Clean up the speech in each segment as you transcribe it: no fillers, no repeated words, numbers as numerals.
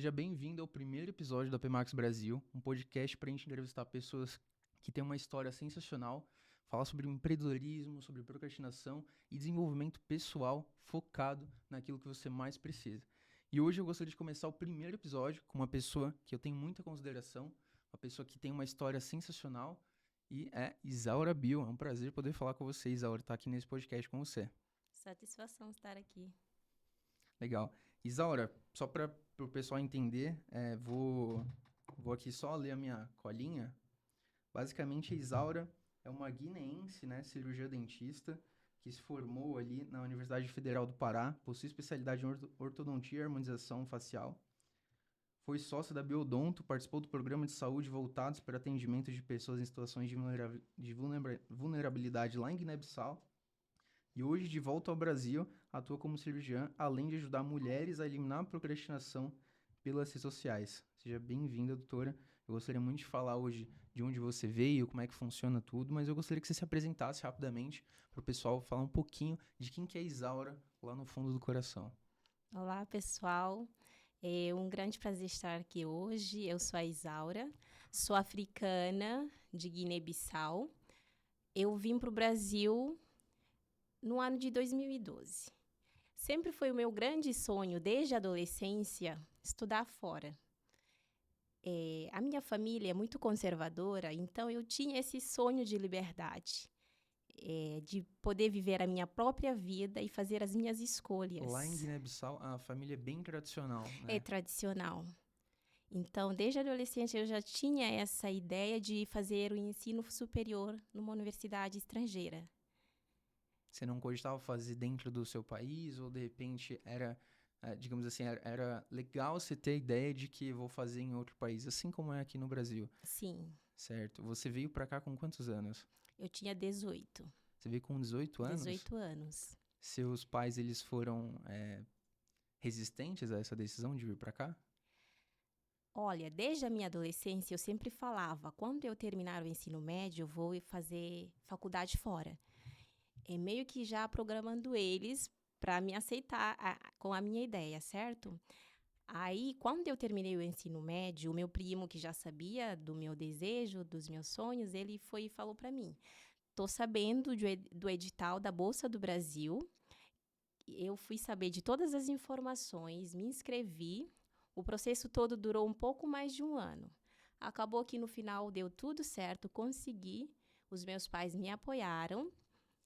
Seja bem-vindo ao primeiro episódio da PMax Brasil, um podcast para a gente entrevistar pessoas que têm uma história sensacional, falar sobre empreendedorismo, sobre procrastinação e desenvolvimento pessoal focado naquilo que você mais precisa. E hoje eu gostaria de começar o primeiro episódio com uma pessoa que eu tenho muita consideração, uma pessoa que tem uma história sensacional e é Isaura Bill. É um prazer poder falar com você, Isaura, estar aqui nesse podcast com você. Satisfação estar aqui. Legal. Isaura, só para o pessoal entender, vou aqui só ler a minha colinha. Basicamente, a Isaura é uma guineense, né, cirurgiã dentista, que se formou ali na Universidade Federal do Pará, possui especialidade em ortodontia e harmonização facial. Foi sócia da Biodonto, participou do programa de saúde voltados para atendimento de pessoas em situações de vulnerabilidade lá em Guiné-Bissau. E hoje, de volta ao Brasil, atua como cirurgiã, além de ajudar mulheres a eliminar a procrastinação pelas redes sociais. Seja bem-vinda, doutora. Eu gostaria muito de falar hoje de onde você veio, como é que funciona tudo, mas eu gostaria que você se apresentasse rapidamente para o pessoal falar um pouquinho de quem que é a Isaura lá no fundo do coração. Olá, pessoal. É um grande prazer estar aqui hoje. Eu sou a Isaura, sou africana de Guiné-Bissau. Eu vim para o Brasil no ano de 2012. Sempre foi o meu grande sonho, desde a adolescência, estudar fora. A minha família é muito conservadora, então eu tinha esse sonho de liberdade. De poder viver a minha própria vida e fazer as minhas Lá em escolhas. Guiné-Bissau, a família é bem tradicional, É né? tradicional. Então, desde adolescente, eu já tinha essa ideia de fazer o ensino superior numa universidade estrangeira. Você não cogitava fazer dentro do seu país ou de repente era, digamos assim, era legal você ter a ideia de que vou fazer em outro país, assim como é aqui no Brasil, Sim, certo? Você veio pra cá com quantos anos? eu tinha 18. Você veio com 18 anos? 18 anos. Seus pais, eles foram resistentes a essa decisão de vir pra cá? Olha, desde a minha adolescência, eu sempre falava, quando eu terminar o ensino médio, eu vou fazer faculdade fora. É meio que já programando eles para me aceitar com a minha ideia, certo? Aí, quando eu terminei o ensino médio, o meu primo, que já sabia do meu desejo, dos meus sonhos, ele foi e falou para mim: tô sabendo do edital da Bolsa do Brasil. Eu fui saber de todas as informações, me inscrevi. O processo todo durou um pouco mais de um ano. Acabou que no final deu tudo certo, consegui. Os meus pais me apoiaram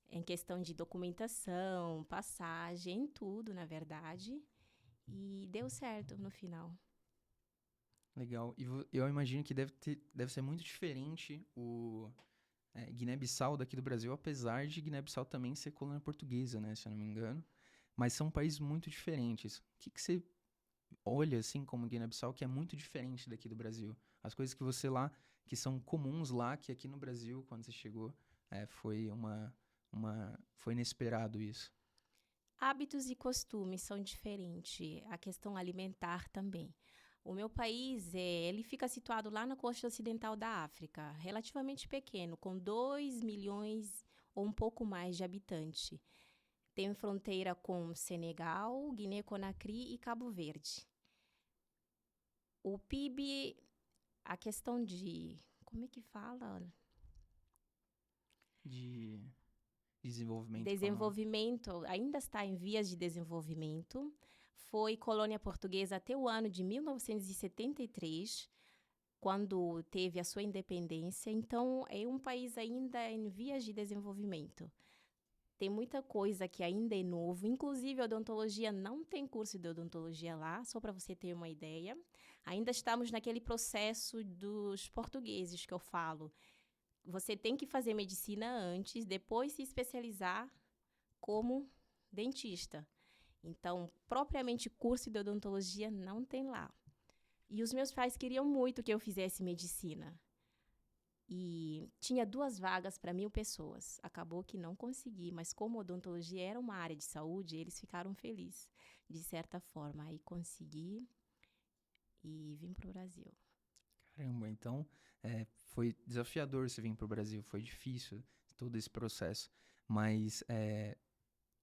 em questão de documentação, passagem, tudo, na verdade. E deu certo no final. Legal. E eu imagino que deve ser muito diferente o Guiné-Bissau daqui do Brasil, apesar de Guiné-Bissau também ser colônia portuguesa, né, se eu não me engano. Mas são países muito diferentes. O que que você olha, assim, como Guiné-Bissau, que é muito diferente daqui do Brasil? As coisas que você lá, que são comuns lá, que aqui no Brasil, quando você chegou, foi foi inesperado isso. Hábitos e costumes são diferentes, a questão alimentar também. O meu país, ele fica situado lá na costa ocidental da África, relativamente pequeno, com 2 milhões ou um pouco mais de habitantes. Tem fronteira com Senegal, Guiné-Conakry e Cabo Verde. O PIB, a questão de... Como é que fala? De desenvolvimento econômico. Desenvolvimento, ainda está em vias de desenvolvimento. Foi colônia portuguesa até o ano de 1973, quando teve a sua independência. Então, é um país ainda em vias de desenvolvimento. Tem muita coisa que ainda é novo, inclusive a odontologia não tem curso de odontologia lá, só para você ter uma ideia. Ainda estamos naquele processo dos portugueses que eu falo. Você tem que fazer medicina antes, depois se especializar como dentista. Então, propriamente curso de odontologia não tem lá. E os meus pais queriam muito que eu fizesse medicina. E tinha 2 vagas para 1.000 pessoas. Acabou que não consegui, mas como odontologia era uma área de saúde, eles ficaram felizes, de certa forma. Aí consegui e vim para o Brasil. Caramba, então foi desafiador você vir para o Brasil, foi difícil todo esse processo. Mas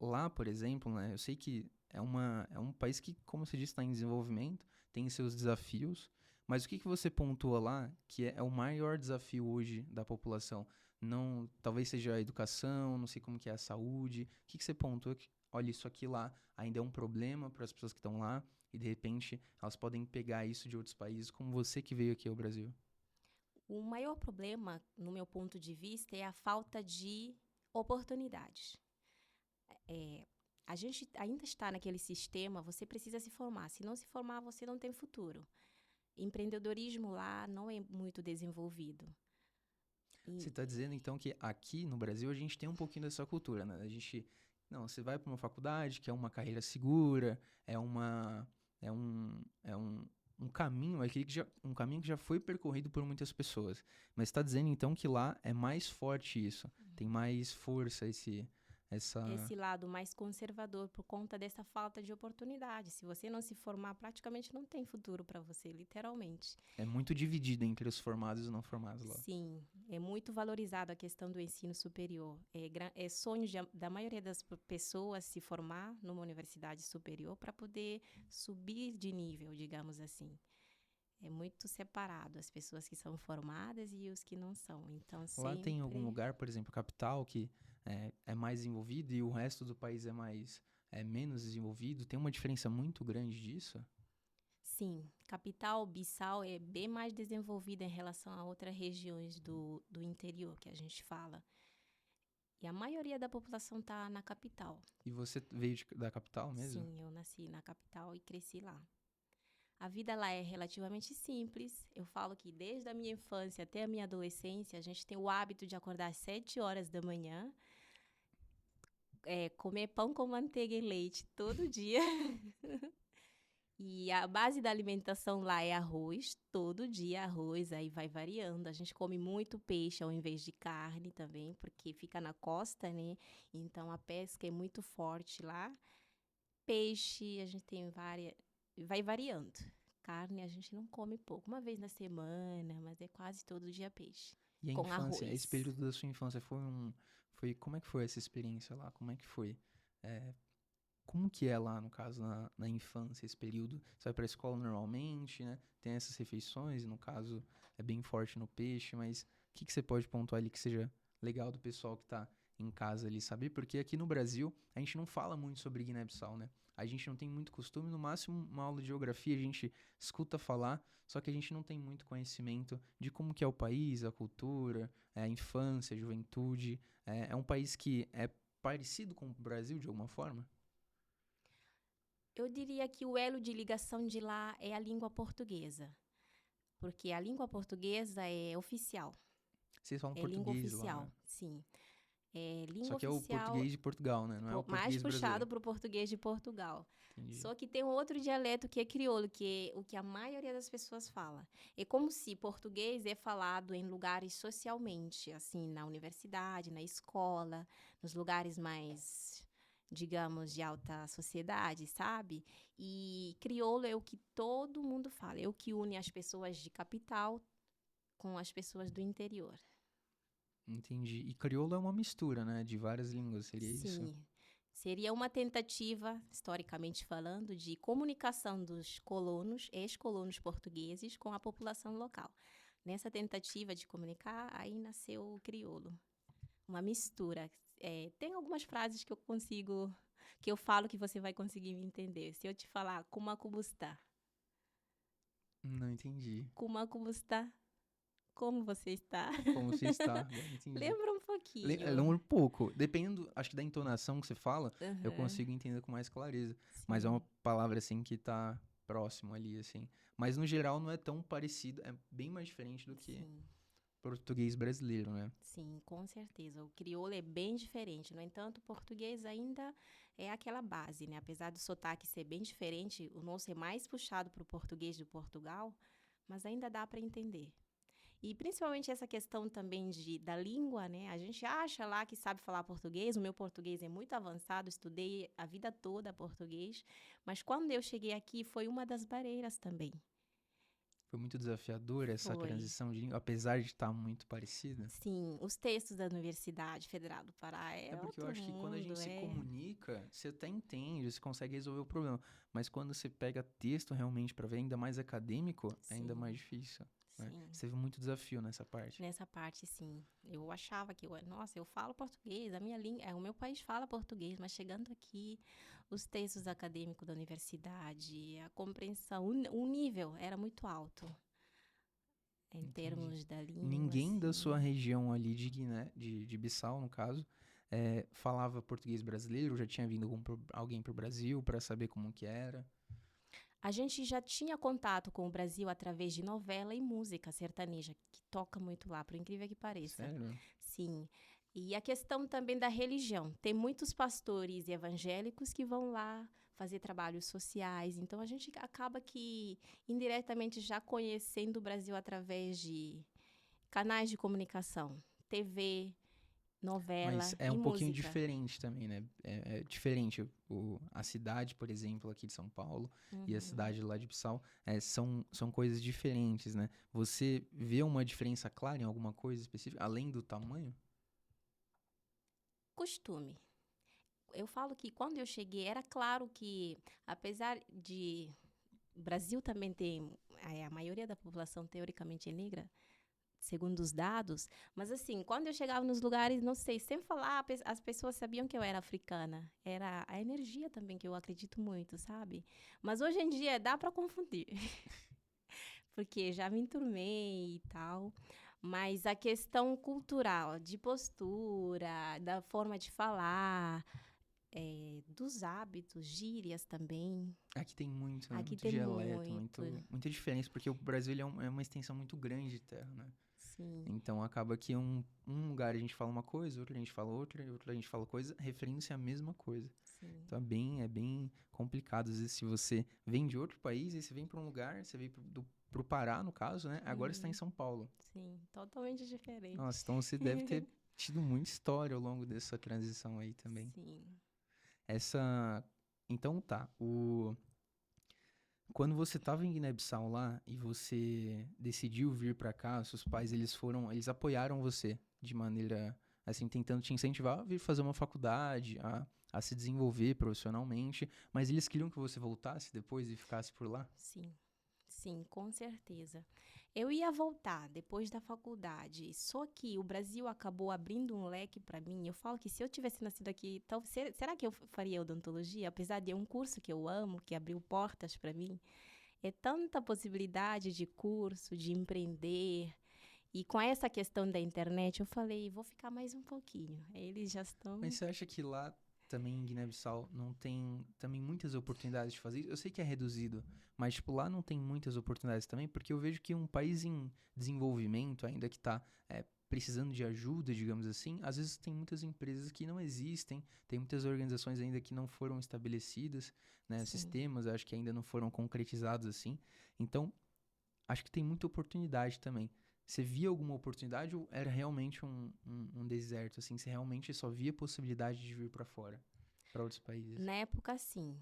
lá, por exemplo, né, eu sei que é um país que, como você disse, está em desenvolvimento, tem seus desafios, mas o que você pontua lá que é o maior desafio hoje da população? Não, talvez seja a educação, não sei como que é a saúde. O que você pontua que, olha, isso aqui lá ainda é um problema para as pessoas que estão lá e, de repente, elas podem pegar isso de outros países, como você que veio aqui ao Brasil? O maior problema, no meu ponto de vista, é a falta de oportunidades. É, a gente ainda está naquele sistema, você precisa se formar. Se não se formar, você não tem futuro. Empreendedorismo lá não é muito desenvolvido. Você E, está dizendo, então, que aqui no Brasil a gente tem um pouquinho dessa cultura, né? A gente, não, você vai para uma faculdade, que é uma carreira segura, é um caminho, um caminho que já foi percorrido por muitas pessoas. Mas está dizendo, então, que lá é mais forte isso, tem mais força essa... esse lado mais conservador por conta dessa falta de oportunidade. Se você não se formar, praticamente não tem futuro para você, literalmente. É muito dividido entre os formados e os não formados lá. Sim, é muito valorizado a questão do ensino superior. É sonho da maioria das pessoas se formar numa universidade superior para poder subir de nível, digamos assim. É muito separado as pessoas que são formadas e os que não são. Então, Lá tem algum sempre. lugar, por exemplo, capital, que é mais desenvolvido e o resto do país é menos desenvolvido? Tem uma diferença muito grande disso? Sim, capital Bissau é bem mais desenvolvida em relação a outras regiões do interior que a gente fala. E a maioria da população está na capital. E você veio da capital mesmo? Sim, eu nasci na capital e cresci lá. A vida lá é relativamente simples. Eu falo que desde a minha infância até a minha adolescência, a gente tem o hábito de acordar às 7 horas da manhã, comer pão com manteiga e leite todo dia. E a base da alimentação lá é arroz, todo dia arroz, aí vai variando. A gente come muito peixe ao invés de carne também, porque fica na costa, né? Então a pesca é muito forte lá. Peixe, a gente tem várias. Vai variando. Carne a gente não come pouco, uma vez na semana, mas é quase todo dia peixe. E a Com infância, esse arroz. período da sua infância como é que foi essa experiência lá? Como é que foi? É, como que é lá, no caso, na infância, esse período? Você vai pra escola normalmente, né? Tem essas refeições, no caso, é bem forte no peixe, mas o que você pode pontuar ali que seja legal do pessoal que tá em casa ali saber? Porque aqui no Brasil, a gente não fala muito sobre Guiné-Bissau, né? A gente não tem muito costume, no máximo uma aula de geografia a gente escuta falar, só que a gente não tem muito conhecimento de como que é o país, a cultura, a infância, a juventude. É um país que é parecido com o Brasil de alguma forma? Eu diria que o elo de ligação de lá é a língua portuguesa, porque a língua portuguesa é oficial. Vocês falam É língua português lá, né? oficial, sim. É Só língua que é o oficial português de Portugal, né? Não é o mais português puxado brasileiro. para o português de Portugal. Entendi. Só que tem um outro dialeto que é crioulo, que é o que a maioria das pessoas fala. É como se português é falado em lugares socialmente, assim, na universidade, na escola, nos lugares mais, digamos, de alta sociedade, sabe? E crioulo é o que todo mundo fala, é o que une as pessoas de capital com as pessoas do interior. Entendi. E crioulo é uma mistura, né? De várias línguas, seria isso? Sim. Seria uma tentativa, historicamente falando, de comunicação dos colonos, ex-colonos portugueses, com a população local. Nessa tentativa de comunicar, aí nasceu o crioulo. Uma mistura. Tem algumas frases que eu falo que você vai conseguir me entender. Se eu te falar, Kumakubustá. Não entendi. Kumakubustá, como você está? Como você está? Agora entendi. Lembra um pouquinho. Lembra um pouco. Dependendo, acho que da entonação que você fala, eu Aham, consigo entender com mais clareza. Mas é uma sim. palavra, assim, que tá próximo ali, assim. Mas, no geral, não é tão parecido. É bem mais diferente do que Sim. português brasileiro, né? Sim, com certeza. O crioulo é bem diferente. No entanto, o português ainda é aquela base, né? Apesar do sotaque ser bem diferente, o nosso é mais puxado para o português de Portugal, mas ainda dá para entender. E principalmente essa questão também da língua, né? A gente acha lá que sabe falar português. O meu português é muito avançado, estudei a vida toda português, mas quando eu cheguei aqui foi uma das barreiras também. Foi muito desafiador essa Foi. transição de língua, apesar de estar muito parecida? Sim, os textos da Universidade Federal do Pará É é porque eu outro acho que quando a mundo, gente se é. comunica, você até entende, você consegue resolver o problema. Mas quando você pega texto realmente para ver ainda mais acadêmico, é ainda mais Sim, difícil, né? sim. Você teve muito desafio nessa parte. Nessa parte, sim. Eu achava que, nossa, eu falo português, a minha língua, o meu país fala português, mas chegando aqui, os textos acadêmicos da universidade, a compreensão, o nível era muito alto em Entendi. termos da língua, Ninguém da sua assim. região ali de Guiné, de Bissau, no caso, falava português brasileiro? Já tinha vindo alguém pro Brasil para saber como que era? A gente já tinha contato com o Brasil através de novela e música sertaneja, que toca muito lá, por incrível que pareça. Sério? Sim. E a questão também da religião. Tem muitos pastores evangélicos que vão lá fazer trabalhos sociais. Então a gente acaba que indiretamente já conhecendo o Brasil através de canais de comunicação, TV, Mas novela é e um pouquinho música. diferente também, né? É diferente. A cidade, por exemplo, aqui de São Paulo e a Uhum. cidade lá de Bissau são coisas diferentes, né? Você vê uma diferença clara em alguma coisa específica, além do tamanho? Costume. Eu falo que quando eu cheguei, era claro que, apesar de o Brasil também ter a maioria da população teoricamente é negra, segundo os dados, mas assim, quando eu chegava nos lugares, não sei, sem falar, as pessoas sabiam que eu era africana. Era a energia também que eu acredito muito, sabe? Mas hoje em dia dá para confundir, porque já me enturmei e tal. Mas a questão cultural, de postura, da forma de falar, dos hábitos, gírias também. Aqui tem muito, né? Aqui Muito tem dialeto, muito, muita diferença, porque o Brasil ele é uma extensão muito grande de terra, né? sim, Então acaba que um lugar a gente fala uma coisa, outro a gente fala outra, e outro a gente fala coisa, referindo-se à mesma coisa. sim. Então é bem complicado. Às vezes, se você vem de outro país e você vem para um lugar, você veio pro Pará, no caso, né? Agora você está em Uhum, São Paulo. sim, totalmente diferente. Nossa, então você deve ter tido muita história ao longo dessa transição aí também. Sim. Essa. Então tá. Quando você estava em Guiné-Bissau lá e você decidiu vir para cá, seus pais eles apoiaram você de maneira assim, tentando te incentivar a vir fazer uma faculdade, a se desenvolver profissionalmente, mas eles queriam que você voltasse depois e ficasse por lá? Sim, sim, com certeza. Eu ia voltar depois da faculdade, só que o Brasil acabou abrindo um leque para mim. Eu falo que se eu tivesse nascido aqui, será que eu faria odontologia? Apesar de um curso que eu amo, que abriu portas para mim, é tanta possibilidade de curso, de empreender. E com essa questão da internet, eu falei, vou ficar mais um pouquinho. Eles já Mas estão. você acha que lá também em Guiné-Bissau não tem também muitas oportunidades de fazer isso? Eu sei que é reduzido, mas tipo lá não tem muitas oportunidades também, porque eu vejo que um país em desenvolvimento, ainda que está precisando de ajuda, digamos assim, às vezes tem muitas empresas que não existem, tem muitas organizações ainda que não foram estabelecidas, né? Sim. Sistemas, acho que ainda não foram concretizados assim. Então, acho que tem muita oportunidade também. Você via alguma oportunidade ou era realmente um deserto, assim? Você realmente só via possibilidade de vir para fora, para outros países? Na época, sim.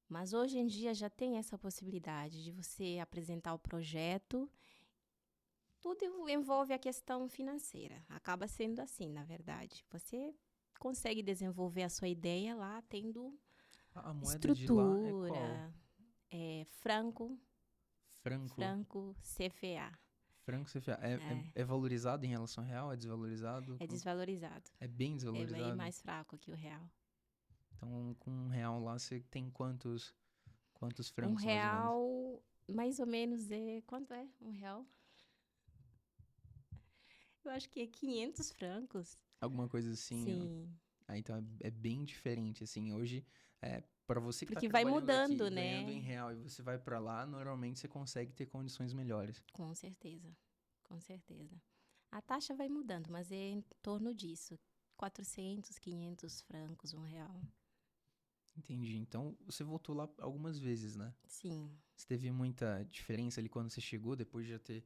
Mas hoje em dia já tem essa possibilidade de você apresentar o projeto. Tudo envolve a questão financeira. Acaba sendo assim, na verdade. Você consegue desenvolver a sua ideia lá tendo A moeda de lá é qual? estrutura, franco, Franco? franco CFA. Franco CFA. É, é, É, é valorizado em relação ao real? É desvalorizado? é desvalorizado. É bem É bem desvalorizado? mais fraco que o real. Então, com um real lá, você tem quantos Um francos, mais ou menos? real, mais ou menos, é. Quanto é? Um real? Eu acho que é 500 francos. Alguma coisa assim, ó. Sim. Então é bem diferente, assim. Hoje, para você que tá Porque vai trabalhando aqui e mudando, ganhando em né? real e você vai para lá, normalmente você consegue ter condições melhores. Com certeza. Com certeza. A taxa vai mudando, mas é em torno disso. 400, 500 francos, um real. Entendi. Então, você voltou lá algumas vezes, né? Sim. Você teve muita diferença ali quando você chegou, depois de já ter...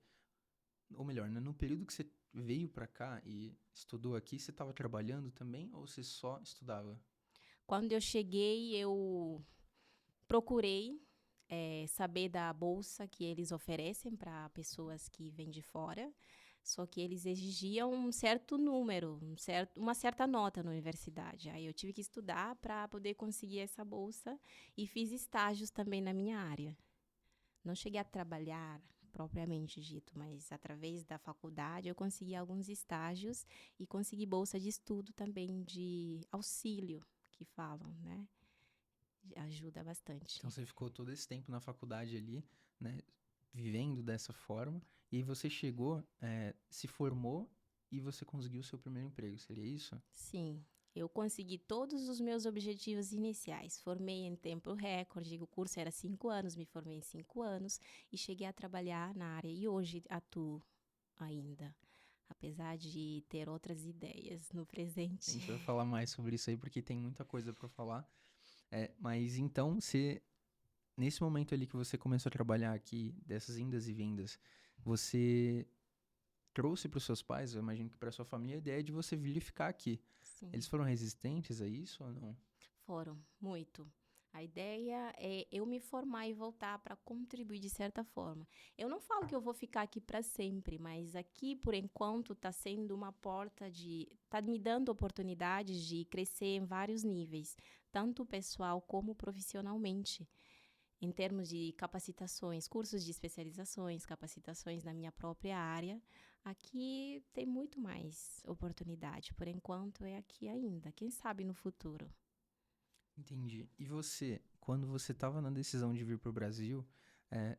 Ou melhor, né? No período que você veio para cá e estudou aqui, você estava trabalhando também ou você só estudava? Quando eu cheguei, eu procurei. saber da bolsa que eles oferecem para pessoas que vêm de fora. Só que eles exigiam um certo número, uma certa nota na universidade. Aí eu tive que estudar para poder conseguir essa bolsa e fiz estágios também na minha área. Não cheguei a trabalhar propriamente dito, mas através da faculdade eu consegui alguns estágios e consegui bolsa de estudo também de auxílio, que falam, né? Ajuda bastante. Então você ficou todo esse tempo na faculdade ali, né, vivendo dessa forma, e aí você chegou, se formou e você conseguiu o seu primeiro emprego, seria isso? Sim, eu consegui todos os meus objetivos iniciais. Formei em tempo recorde, o curso era 5 anos, me formei em 5 anos e cheguei a trabalhar na área e hoje atuo ainda, apesar de ter outras ideias no A presente. gente vai falar mais sobre isso aí porque tem muita coisa pra falar. Mas então, nesse momento ali que você começou a trabalhar aqui, dessas indas e vindas, você trouxe para os seus pais, eu imagino que para sua família, a ideia de você vir e ficar aqui. Eles Sim, foram resistentes a isso ou não? foram, muito. A ideia é eu me formar e voltar para contribuir de certa forma. Eu não falo que eu vou ficar aqui para sempre, mas aqui, por enquanto, está sendo uma porta de. Está me dando oportunidades de crescer em vários níveis, tanto pessoal como profissionalmente, em termos de capacitações, cursos de especializações, capacitações na minha própria área. Aqui tem muito mais oportunidade. Por enquanto, é aqui ainda. Quem sabe no futuro. Entendi. E você, quando você estava na decisão de vir para o Brasil, é,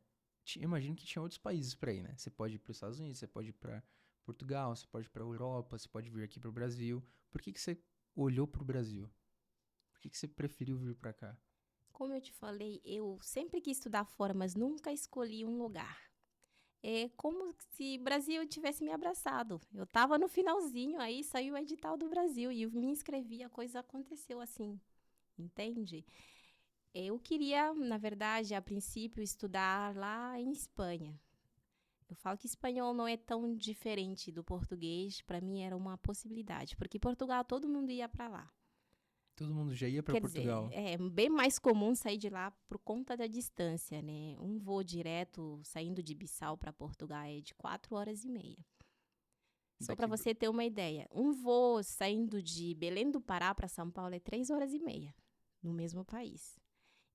eu imagino que tinha outros países para ir, né? Você pode ir para os Estados Unidos, você pode ir para Portugal, você pode ir para a Europa, você pode vir aqui para o Brasil. Por que que você olhou para o Brasil? Por que que você preferiu vir para cá? Como eu te falei, eu sempre quis estudar fora, mas nunca escolhi um lugar. É como se o Brasil tivesse me abraçado. Eu estava no finalzinho, aí saiu o edital do Brasil e eu me inscrevi, a coisa aconteceu assim, entende? Eu queria, na verdade, a princípio, estudar lá em Espanha. Eu falo que espanhol não é tão diferente do português, para mim era uma possibilidade, porque Portugal todo mundo ia para lá. Todo mundo já ia para Quer dizer, Portugal. é bem mais comum sair de lá por conta da distância, né? Um voo direto saindo de Bissau para Portugal é de 4 horas e meia. Só para Daqui, você ter uma ideia, um voo saindo de Belém do Pará para São Paulo é 3 horas e meia no mesmo país.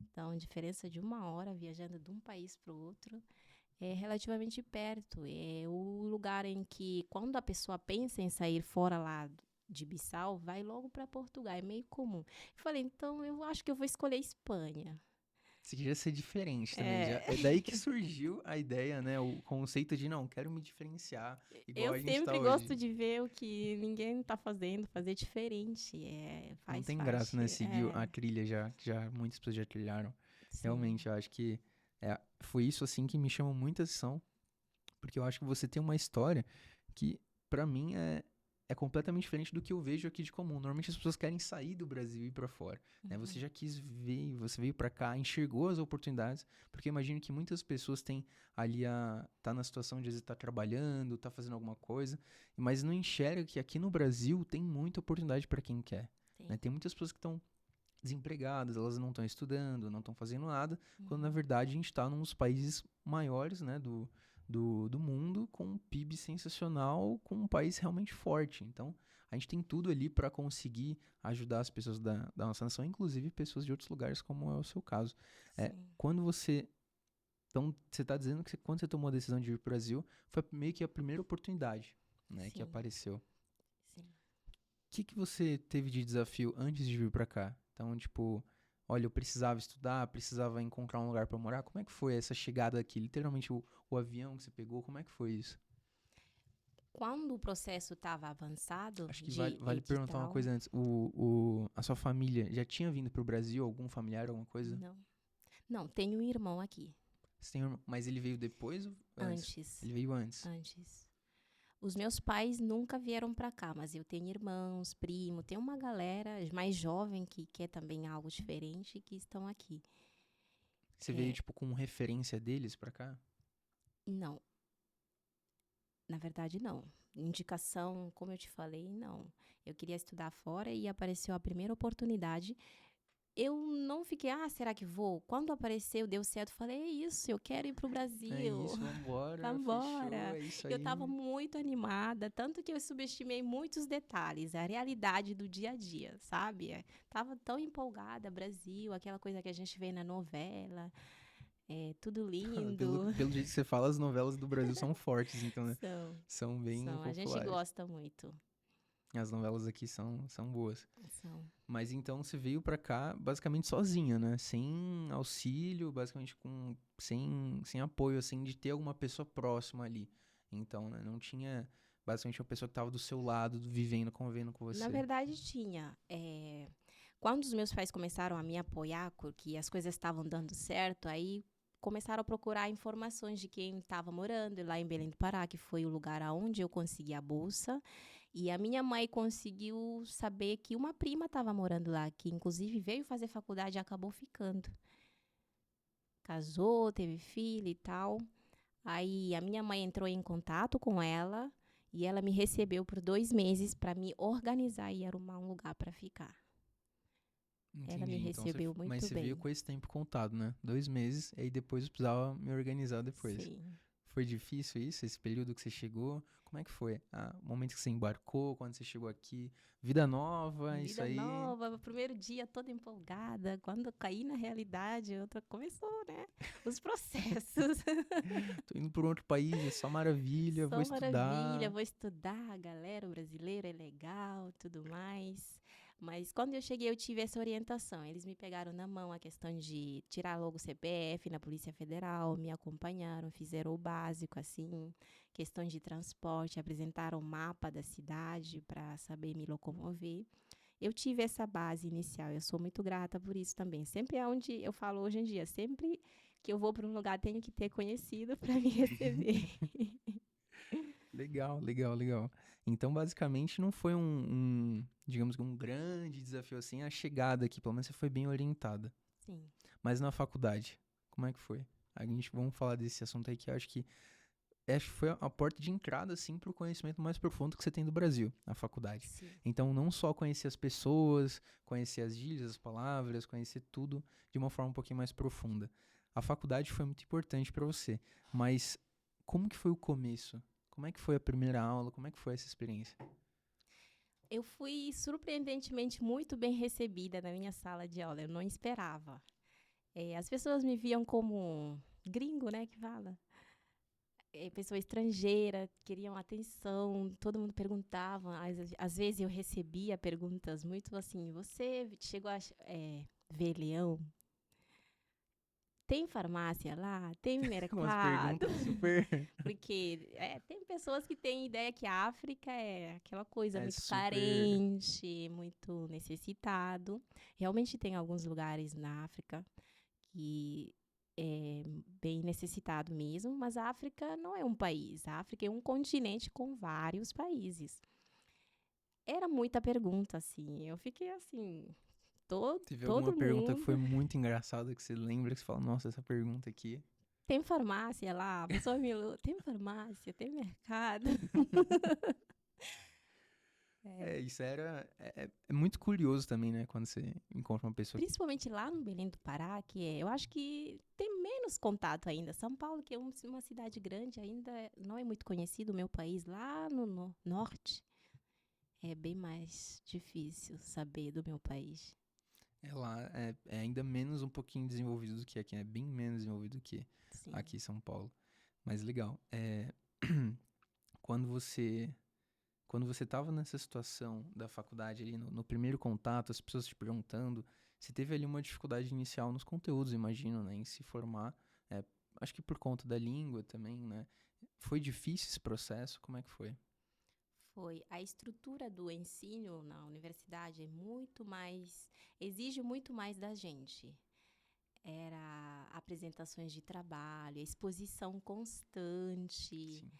Então, diferença de 1 hora viajando de um país para o outro é relativamente perto. É o lugar em que, quando a pessoa pensa em sair fora lá de Bissau, vai logo para Portugal. É meio comum. Eu falei, então eu acho que eu vou escolher Espanha. você queria ser diferente também. Já, É, é daí que surgiu a ideia, né? O conceito de não, quero me diferenciar, igual eu a gente tá sempre gosto hoje. de ver o que ninguém está fazendo, fazer diferente. É, Não faz tem graça, parte. né? Seguir a É, trilha já, que já muitas pessoas já trilharam. sim, Realmente, eu acho que foi isso assim que me chamou muita atenção, porque eu acho que você tem uma história que, pra mim, é completamente diferente do que eu vejo aqui de comum. Normalmente as pessoas querem sair do Brasil e ir pra fora, né? Você uhum, já quis ver, você veio pra cá, enxergou as oportunidades, porque eu imagino que muitas pessoas têm ali tá na situação de às vezes tá trabalhando, tá fazendo alguma coisa, mas não enxerga que aqui no Brasil tem muita oportunidade pra quem quer, né? tem. Tem muitas pessoas que estão desempregadas, elas não estão estudando, não estão fazendo nada, quando na Uhum, verdade a gente está num dos países maiores, né, do mundo, com um PIB sensacional, com um país realmente forte. Então, a gente tem tudo ali para conseguir ajudar as pessoas da nossa nação, inclusive pessoas de outros lugares, como é o seu caso. sim, Quando você. Então, você está dizendo que quando você tomou a decisão de vir para o Brasil, foi meio que a primeira oportunidade, né, que sim, apareceu. O sim. que você teve de desafio antes de vir pra cá? Então, tipo, olha, eu precisava estudar, precisava encontrar um lugar pra morar. Como é que foi essa chegada aqui? Literalmente o avião que você pegou, como é que foi isso? Quando o processo estava avançado Acho que vale, de vale perguntar uma edital, coisa antes. A sua família já tinha vindo pro Brasil? Algum familiar, alguma coisa? não. Não, tenho um irmão aqui. Você tem um irmão, mas ele veio depois ou antes? Antes, Ele veio antes. antes. Os meus pais nunca vieram para cá, mas eu tenho irmãos, primo, tem uma galera mais jovem que quer também algo diferente que estão aqui. Você veio, É, tipo, com referência deles pra cá? não, na verdade não. Indicação, como eu te falei, não. Eu queria estudar fora e apareceu a primeira oportunidade. Eu não fiquei, será que vou? Quando apareceu, deu certo, falei, é isso, eu quero ir pro É Brasil. isso, vambora, fechou, Vambora. é isso Eu aí. estava muito animada, tanto que eu subestimei muitos detalhes, a realidade do dia a dia, sabe? Tava tão empolgada, Brasil, aquela coisa que a gente vê na novela, tudo Pelo, lindo. pelo jeito que você fala, as novelas do Brasil são fortes, então, né? São, São bem são. A gente populares. gosta muito. As novelas aqui são boas. São. Mas então você veio pra cá basicamente sozinha, né? Sem auxílio, basicamente sem apoio, assim, de ter alguma pessoa próxima ali. Então, né? Não tinha basicamente uma pessoa que tava do seu lado, vivendo, convivendo com Na você. verdade, tinha. Quando os meus pais começaram a me apoiar, porque as coisas estavam dando certo, aí começaram a procurar informações de quem estava morando lá em Belém do Pará, que foi o lugar aonde eu consegui a bolsa. E a minha mãe conseguiu saber que uma prima estava morando lá, que inclusive veio fazer faculdade e acabou ficando. Casou, teve filho e tal. Aí a minha mãe entrou em contato com ela e ela me recebeu por 2 meses para me organizar e arrumar um lugar para ficar. Ela me Entendi. Então recebeu mas muito você veio bem. com esse tempo contado, né? 2 meses, e aí depois eu precisava me organizar depois. Sim. Foi difícil isso, esse período que você chegou? Como é que foi? O momento que você embarcou, quando você chegou aqui? Vida nova, isso Vida aí. nova, primeiro dia toda empolgada. Quando eu caí na realidade, outra começou, né? Os processos. Tô indo para um outro país, é só maravilha, vou Só maravilha, estudar. vou estudar, galera, o brasileiro é legal, tudo mais. Mas quando eu cheguei, eu tive essa orientação. Eles me pegaram na mão a questão de tirar logo o CPF na Polícia Federal, me acompanharam, fizeram o básico, assim, questão de transporte, apresentaram o mapa da cidade para saber me locomover. Eu tive essa base inicial, eu sou muito grata por isso também. Sempre é onde eu falo hoje em dia, sempre que eu vou para um lugar, tenho que ter conhecido para me receber. Legal, legal, legal. Então, basicamente, não foi digamos que um grande desafio assim, a chegada aqui, pelo menos você foi bem orientada. Sim. Mas na faculdade, como é que foi? A gente, vamos falar desse assunto aí que eu acho que foi a porta de entrada, assim, para o conhecimento mais profundo que você tem do Brasil, a faculdade. Sim. Então, não só conhecer as pessoas, conhecer as gírias, as palavras, conhecer tudo de uma forma um pouquinho mais profunda. A faculdade foi muito importante para você, mas como que foi o começo? Como é que foi a primeira aula? Como é que foi essa experiência? Eu fui surpreendentemente muito bem recebida na minha sala de aula. Eu não esperava. As pessoas me viam como gringo, né, que fala. Pessoa estrangeira, queriam atenção, todo mundo perguntava. Às vezes eu recebia perguntas muito assim: você chegou a ver leão? Tem farmácia lá? Tem Umas mercado? perguntas super. Porque tem pessoas que têm ideia que a África é aquela coisa É muito super. carente, muito necessitado. Realmente tem alguns lugares na África que é bem necessitado mesmo, mas a África não é um país. A África é um continente com vários países. Era muita pergunta, assim. Eu fiquei assim, Teve alguma todo pergunta que mundo. foi muito engraçada que você lembra que você fala, nossa, essa pergunta aqui. Tem farmácia lá? A pessoa tem farmácia, tem mercado. É. Isso é muito curioso também, né? Quando você encontra uma pessoa que. Principalmente lá no Belém do Pará, eu acho que tem menos contato ainda. São Paulo, que é uma cidade grande, ainda não é muito conhecido o meu país. Lá no norte, é bem mais difícil saber do meu país. Lá é ainda menos um pouquinho desenvolvido do que aqui, é bem menos desenvolvido do que aqui Sim. em São Paulo. Mas legal. Quando você quando você estava nessa situação da faculdade ali no primeiro contato, as pessoas te perguntando, você teve ali uma dificuldade inicial nos conteúdos, imagino, né, em se formar. É, acho que por conta da língua também, né? Foi difícil esse processo? Como é que foi? Foi. A estrutura do ensino na universidade exige muito mais da gente. Era apresentações de trabalho, exposição constante. Sim.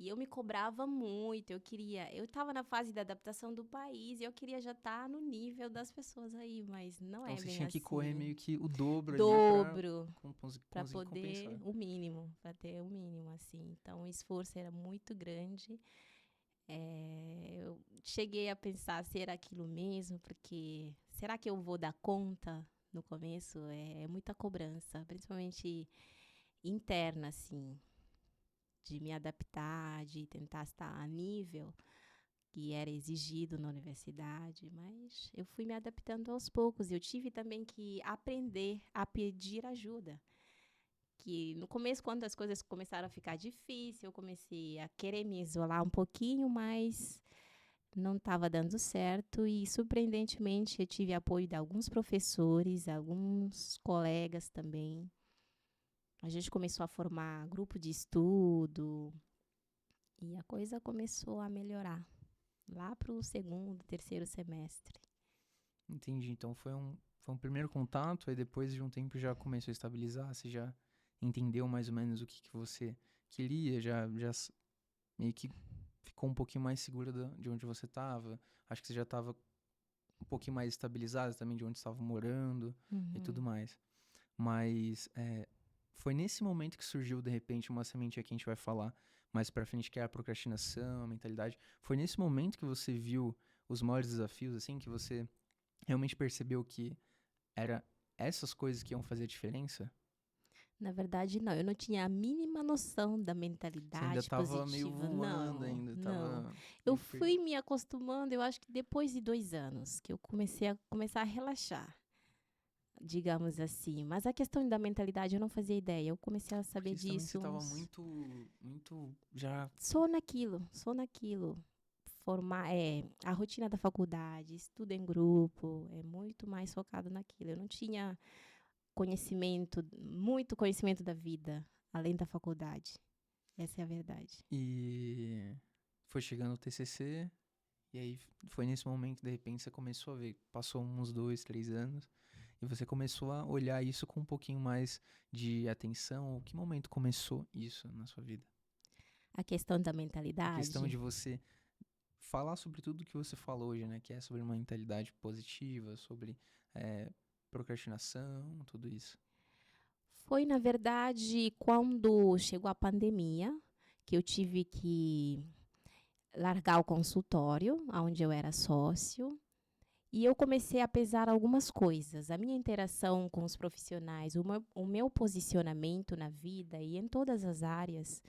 E eu me cobrava muito, eu estava na fase da adaptação do país e eu queria já estar no nível das pessoas aí, mas não Então é você bem tinha que correr assim. meio que o dobro ali pra Dobro para conseguir poder compensar. o mínimo, para ter o mínimo assim. Então o esforço era muito grande. Eu cheguei a pensar se era aquilo mesmo, porque será que eu vou dar conta no começo? É muita cobrança, principalmente interna, assim, de me adaptar, de tentar estar a nível que era exigido na universidade, mas eu fui me adaptando aos poucos. Eu tive também que aprender a pedir ajuda. Que no começo, quando as coisas começaram a ficar difíceis, eu comecei a querer me isolar um pouquinho, mas não estava dando certo e, surpreendentemente, eu tive apoio de alguns professores, alguns colegas também. A gente começou a formar grupo de estudo e a coisa começou a melhorar lá para o segundo, terceiro semestre. Entendi. Então foi um primeiro contato, aí depois de um tempo já começou a estabilizar, você já entendeu mais ou menos o que, que você queria, meio que ficou um pouquinho mais segura de onde você estava. Acho que você já estava um pouquinho mais estabilizada também de onde estava morando e tudo Uhum. mais. Mas foi nesse momento que surgiu, de repente, uma sementinha que a gente vai falar mais pra frente, que é a procrastinação, a mentalidade. Foi nesse momento que você viu os maiores desafios, assim, que você realmente percebeu que era essas coisas que iam fazer a diferença? Na verdade, não. Eu não tinha a mínima noção da Você ainda mentalidade tava meio positiva. voando Não, ainda, não. tava Eu meio perdido. fui me acostumando, eu acho que depois de 2 anos, que eu comecei a começar a relaxar, digamos assim. Mas a questão da mentalidade eu não fazia ideia. Eu comecei a saber Porque também você disso tava uns... muito já... Só naquilo, só naquilo. Formar, a rotina da faculdade, estudo em grupo, é muito mais focado naquilo. Eu não tinha conhecimento, muito conhecimento da vida, além da faculdade. Essa é a verdade. E foi chegando o TCC, e aí foi nesse momento, de repente, você começou a ver. Passou uns 2, 3 anos, e você começou a olhar isso com um pouquinho mais de atenção. Que momento começou isso na sua vida? A questão da A questão mentalidade, de você falar sobre tudo que você falou hoje, né? Que é sobre uma mentalidade positiva, sobre eh, procrastinação, tudo isso. foi, na verdade, quando chegou a pandemia, que eu tive que largar o consultório, onde eu era sócio, e eu comecei a pesar algumas coisas. A minha interação com os profissionais, o meu posicionamento na vida e em todas as áreas.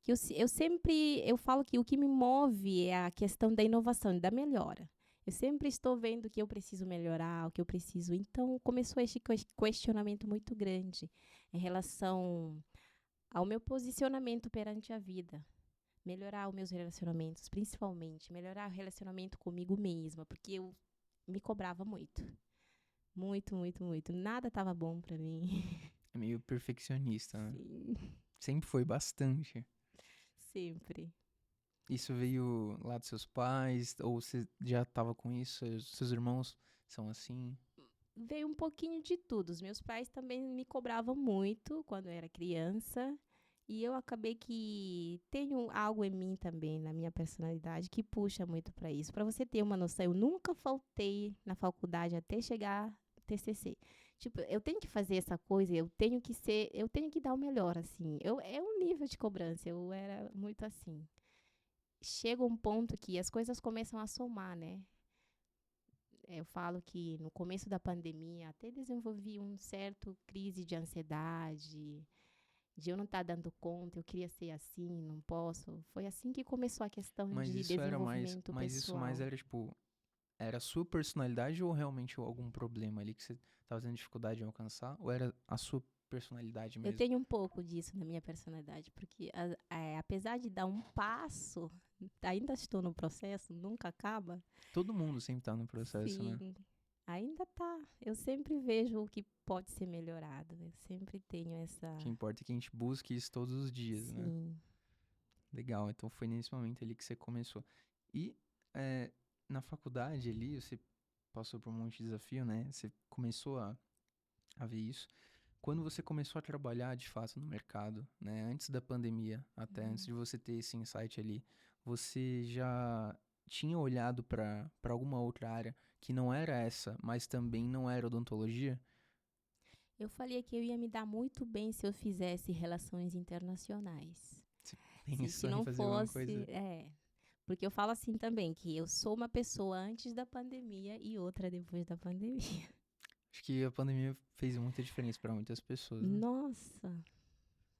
Que eu sempre eu falo que o que me move é a questão da inovação e da melhora. Eu sempre estou vendo que eu preciso melhorar, o que eu preciso. Então, começou este questionamento muito grande em relação ao meu posicionamento perante a vida. Melhorar os meus relacionamentos, principalmente. Melhorar o relacionamento comigo mesma, porque eu me cobrava muito. Muito, muito, muito. Nada estava bom para mim. É meio perfeccionista, né? Sim, Sempre foi bastante. sempre. Isso veio lá dos seus pais? Ou você já tava com isso? Seus irmãos são assim? Veio um pouquinho de tudo. Os meus pais também me cobravam muito quando eu era criança. E eu acabei que tenho algo em mim também, na minha personalidade, que puxa muito para isso. Para você ter uma noção, eu nunca faltei na faculdade até chegar no TCC. Tipo, eu tenho que fazer essa coisa, eu tenho que dar o melhor, assim. É um nível de cobrança, eu era muito assim. Chega um ponto que as coisas começam a somar, né? Eu falo que no começo da pandemia até desenvolvi um certo crise de ansiedade, de eu não estar dando conta, eu queria ser assim, não posso. Foi assim que começou a questão Mas de isso era desenvolvimento mas isso mais pessoal. era tipo, era a sua personalidade ou realmente algum problema ali que você tava tendo dificuldade em alcançar? Ou era a sua personalidade Eu mesmo? tenho um pouco disso na minha personalidade, porque apesar de dar um passo, ainda estou no processo, nunca acaba. Todo mundo sempre tá no processo, né? Sim, ainda tá. Eu sempre vejo o que pode ser melhorado. Eu sempre tenho O essa. que importa é que a gente busque isso todos os dias, né? Sim. Legal, então foi nesse momento ali que você começou. E na faculdade ali, você passou por um monte de desafio, né? Você começou a ver isso. Quando você começou a trabalhar de fato no mercado, né? Antes da pandemia, até antes Uhum. de você ter esse insight ali, você já tinha olhado para alguma outra área que não era essa, mas também não era odontologia? Eu falei que eu ia me dar muito bem se eu fizesse relações internacionais. Você Se pensou em não fazer alguma fosse, coisa? Porque eu falo assim também, que eu sou uma pessoa antes da pandemia e outra depois da pandemia. Acho que a pandemia fez muita diferença para muitas pessoas, né? Nossa,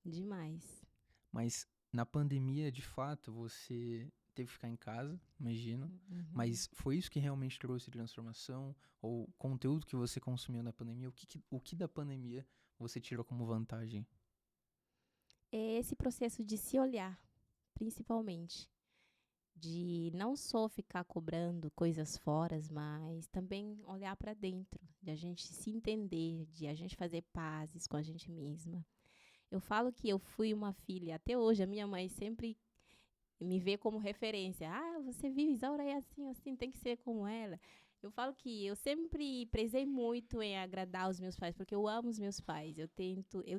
demais. Mas na pandemia, de fato, você teve que ficar em casa, imagino. Uhum. Mas foi isso que realmente trouxe transformação? Ou o conteúdo que você consumiu na pandemia? O que da pandemia você tirou como vantagem? É esse processo de se olhar, principalmente. De não só ficar cobrando coisas fora, mas também olhar para dentro, de a gente se entender, de a gente fazer pazes com a gente mesma. Eu falo que eu fui uma filha, até hoje a minha mãe sempre me vê como referência. Ah, você viu, Isaura é assim, assim, tem que ser como ela. Eu falo que eu sempre prezei muito em agradar os meus pais, porque eu amo os meus pais. Eu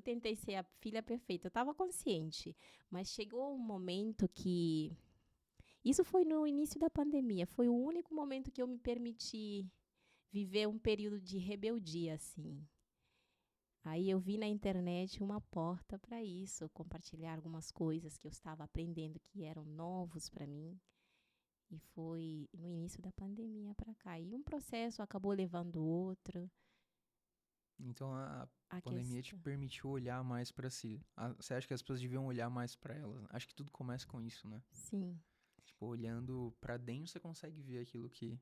tentei ser a filha perfeita. Eu estava consciente, mas chegou um momento que isso foi no início da pandemia. Foi o único momento que eu me permiti viver um período de rebeldia, assim. Aí eu vi na internet uma porta para isso, compartilhar algumas coisas que eu estava aprendendo que eram novos para mim. E foi no início da pandemia para cá. E um processo acabou levando o outro. Então a A pandemia te questão. permitiu olhar mais pra si. Você acha que as pessoas deviam olhar mais pra elas? Acho que tudo começa com isso, né? Sim, Tipo, olhando pra dentro, você consegue ver aquilo que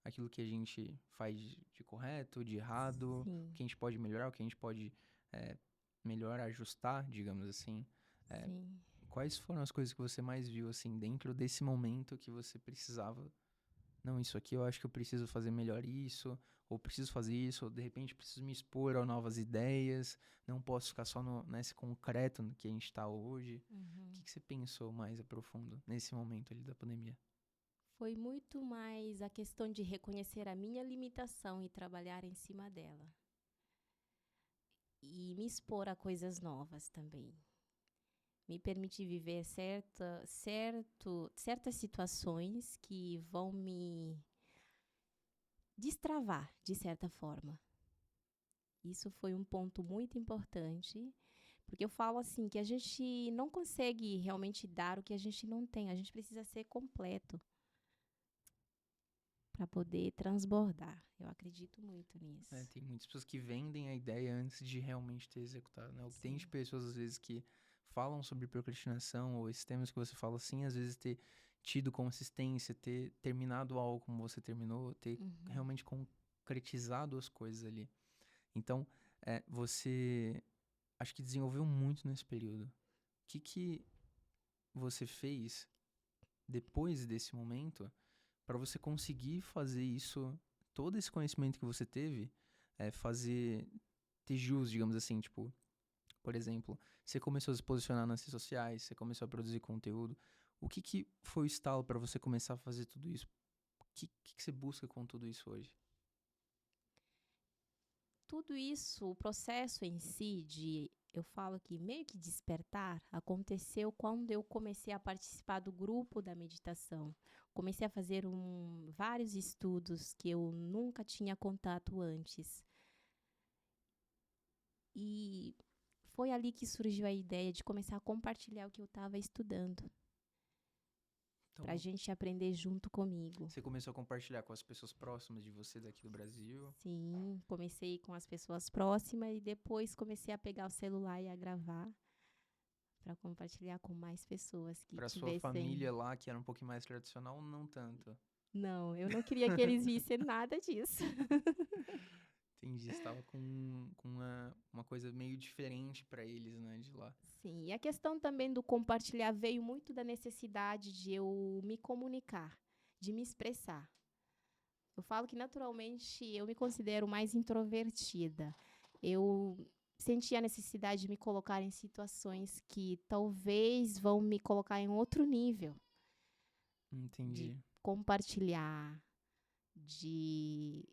a gente faz de correto, de errado, o sim, que a gente pode melhorar, o que a gente pode é, melhor ajustar, digamos assim. É, sim. quais foram as coisas que você mais viu, assim, dentro desse momento que você precisava? Não, isso aqui eu acho que eu preciso fazer melhor isso, ou preciso fazer isso, ou de repente preciso me expor a novas ideias, não posso ficar só nesse concreto no que a gente está hoje. O Uhum. que você pensou mais a profundo nesse momento ali da pandemia? Foi muito mais a questão de reconhecer a minha limitação e trabalhar em cima dela. E me expor a coisas novas também. Me permitir viver certas situações que vão me destravar, de certa forma. Isso foi um ponto muito importante, porque eu falo assim que a gente não consegue realmente dar o que a gente não tem, a gente precisa ser completo para poder transbordar. Eu acredito muito É, nisso. tem muitas pessoas que vendem a ideia antes de realmente ter executado, né? O que tem de Sim. pessoas, às vezes, que falam sobre procrastinação ou esses temas que você fala assim, às vezes ter tido consistência, ter terminado algo como você terminou, ter Uhum. realmente concretizado as coisas ali. Então, você acho que desenvolveu muito nesse período. O que você fez depois desse momento para você conseguir fazer isso, todo esse conhecimento que você teve, fazer ter jus, digamos assim, tipo, por exemplo, você começou a se posicionar nas redes sociais, você começou a produzir conteúdo. O que foi o estalo para você começar a fazer tudo isso? O que você busca com tudo isso hoje? Tudo isso, o processo em si de, eu falo que meio que despertar, aconteceu quando eu comecei a participar do grupo da meditação. Comecei a fazer vários estudos que eu nunca tinha contato antes. E foi ali que surgiu a ideia de começar a compartilhar o que eu estava estudando, para a Então, gente aprender junto comigo. você começou a compartilhar com as pessoas próximas de você daqui do Brasil. Sim, comecei com as pessoas próximas e depois comecei a pegar o celular e a gravar para compartilhar com mais pessoas que Para sua tivessem. família lá, que era um pouquinho mais tradicional, não tanto. Não, eu não queria que eles vissem nada disso. Entendi, você estava com uma coisa meio diferente para eles, né, de lá. Sim, e a questão também do compartilhar veio muito da necessidade de eu me comunicar, de me expressar. Eu falo que naturalmente eu me considero mais introvertida. Eu senti a necessidade de me colocar em situações que talvez vão me colocar em outro nível, de Entendi. compartilhar, de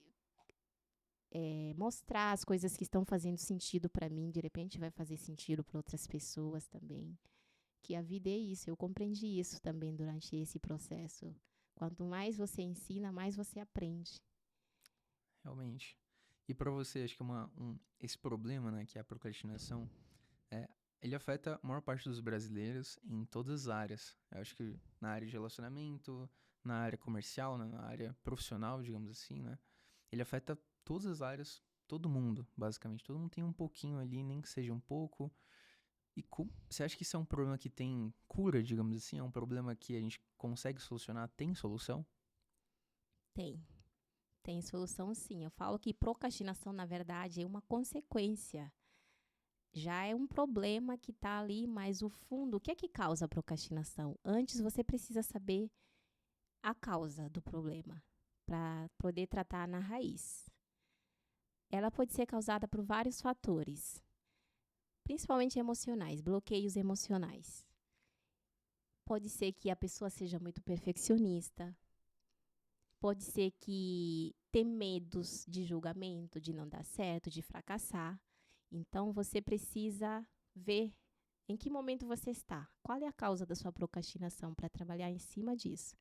mostrar as coisas que estão fazendo sentido para mim, de repente vai fazer sentido para outras pessoas também. Que a vida é isso, eu compreendi isso também durante esse processo. Quanto mais você ensina, mais você aprende. Realmente. E para você, acho que esse problema, né, que é a procrastinação, ele afeta a maior parte dos brasileiros em todas as áreas. Eu acho que na área de relacionamento, na área comercial, né, na área profissional, digamos assim, né? Ele afeta todas as áreas, todo mundo, basicamente. Todo mundo tem um pouquinho ali, nem que seja um pouco. E você acha que isso é um problema que tem cura, digamos assim? É um problema que a gente consegue solucionar? Tem solução? Tem. Tem solução sim. Eu falo que procrastinação, na verdade, é uma consequência. Já é um problema que está ali, mas o fundo, o que é que causa a procrastinação? Antes você precisa saber a causa do problema para poder tratar na raiz. Ela pode ser causada por vários fatores, principalmente emocionais, bloqueios emocionais. Pode ser que a pessoa seja muito perfeccionista, pode ser que tem medos de julgamento, de não dar certo, de fracassar. Então, você precisa ver em que momento você está, qual é a causa da sua procrastinação para trabalhar em cima disso.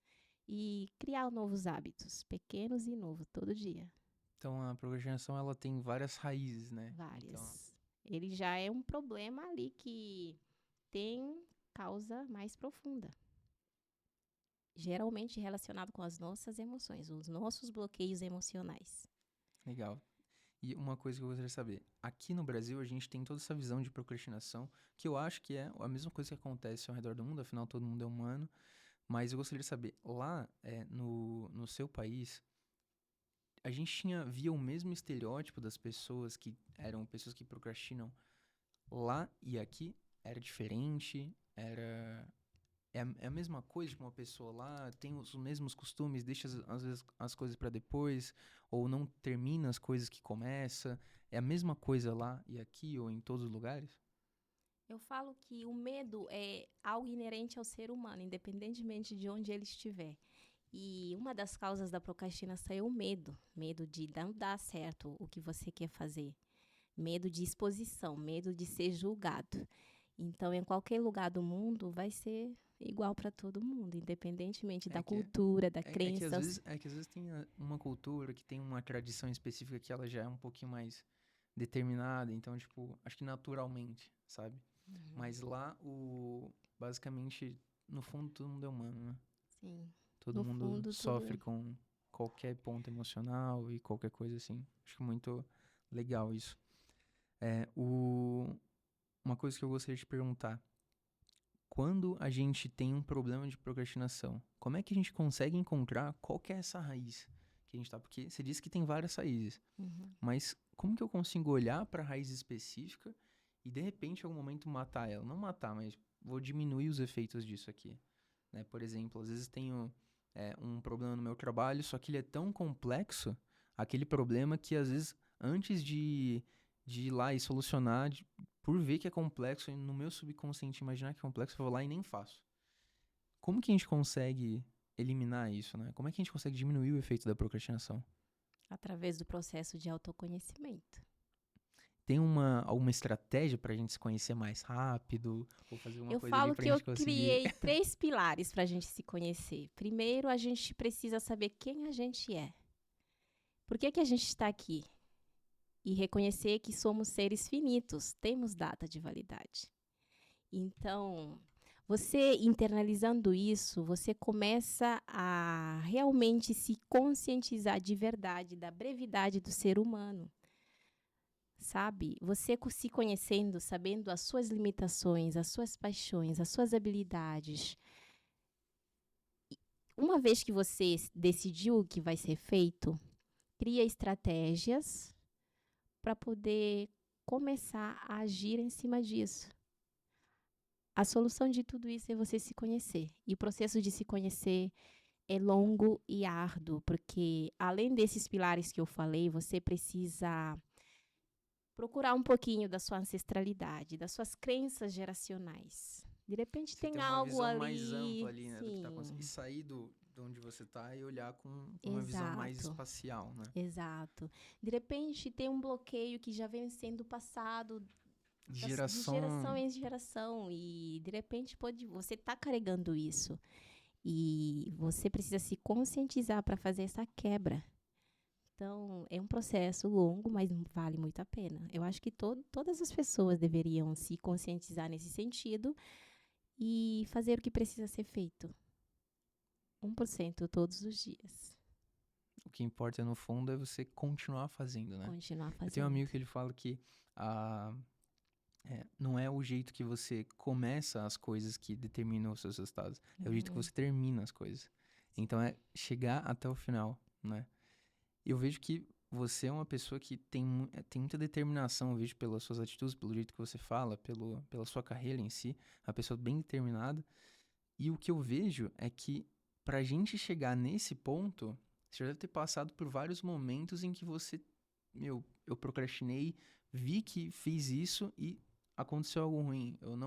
E criar novos hábitos, pequenos e novos, todo dia. Então, a procrastinação, ela tem várias raízes, né? Então, Várias. Ele já é um problema ali que tem causa mais profunda. Geralmente relacionado com as nossas emoções, os nossos bloqueios emocionais. legal. E uma coisa que eu gostaria de saber. Aqui no Brasil, a gente tem toda essa visão de procrastinação, que eu acho que é a mesma coisa que acontece ao redor do mundo, afinal, todo mundo é humano. Mas eu gostaria de saber, lá no seu país, a gente via o mesmo estereótipo das pessoas que eram pessoas que procrastinam lá e aqui? Era diferente? É a mesma coisa, tipo, uma pessoa lá tem os mesmos costumes, deixa às vezes as coisas pra depois, ou não termina as coisas que começa? É a mesma coisa lá e aqui, ou em todos os lugares? Eu falo que o medo é algo inerente ao ser humano, independentemente de onde ele estiver. E uma das causas da procrastinação é o medo. Medo de não dar certo o que você quer fazer. Medo de exposição, medo de ser julgado. Então, em qualquer lugar do mundo, vai ser igual para todo mundo, independentemente É da que, cultura, da é que às crença. vezes, tem uma cultura que tem uma tradição específica que ela já é um pouquinho mais determinada, então, tipo, acho que naturalmente, sabe? Uhum. Mas lá, basicamente, no fundo, todo mundo é humano, né? Sim. Todo No mundo fundo, sofre tudo. com qualquer ponto emocional e qualquer coisa assim. Acho muito legal isso. É, uma coisa que eu gostaria de perguntar. Quando a gente tem um problema de procrastinação, como é que a gente consegue encontrar qual que é essa raiz que a gente tá? Porque você disse que tem várias raízes, Uhum. mas como que eu consigo olhar para a raiz específica e de repente em algum momento matar ela? Não matar, mas vou diminuir os efeitos disso aqui, né? Por exemplo, às vezes tenho um problema no meu trabalho, só que ele é tão complexo, aquele problema que às vezes antes de ir lá e solucionar, por ver que é complexo, e no meu subconsciente imaginar que é complexo, eu vou lá e nem faço. Como que a gente consegue eliminar isso, né? Como é que a gente consegue diminuir o efeito da procrastinação? Através do processo de autoconhecimento. Tem alguma estratégia pra gente se conhecer mais rápido? Ou fazer alguma Eu coisa ali falo pra que eu gente conseguir. criei 3 pilares para a gente se conhecer. Primeiro, a gente precisa saber quem a gente é. Por que a gente está aqui? E reconhecer que somos seres finitos, temos data de validade. Então, você internalizando isso, você começa a realmente se conscientizar de verdade da brevidade do ser humano. Sabe? Você se conhecendo, sabendo as suas limitações, as suas paixões, as suas habilidades. Uma vez que você decidiu o que vai ser feito, cria estratégias para poder começar a agir em cima disso. A solução de tudo isso é você se conhecer. E o processo de se conhecer é longo e árduo, porque além desses pilares que eu falei, você precisa procurar um pouquinho da sua ancestralidade, das suas crenças geracionais. De repente Você tem tem uma algo visão mais ampla ali, ali, né, do que tá acontecendo. E sim, sair de onde você tá e olhar com uma visão mais exato, espacial, né? exato. De repente tem um bloqueio que já vem sendo passado de geração Geração. em geração e de repente você está carregando isso e você precisa se conscientizar para fazer essa quebra. Então, é um processo longo, mas vale muito a pena. Eu acho que todas as pessoas deveriam se conscientizar nesse sentido e fazer o que precisa ser feito. 1% todos os dias. O que importa, no fundo, é você continuar fazendo, né? Continuar Eu tenho um fazendo. amigo que ele fala que não é o jeito que você começa as coisas que determinam os seus resultados. É o jeito que você termina as coisas. Então, é chegar até o final, né? Eu vejo que você é uma pessoa que tem muita determinação, eu vejo pelas suas atitudes, pelo jeito que você fala, pela sua carreira em si, uma pessoa bem determinada. E o que eu vejo é que pra gente chegar nesse ponto, você já deve ter passado por vários momentos em que você, eu procrastinei, vi que fiz isso e aconteceu algo ruim. Eu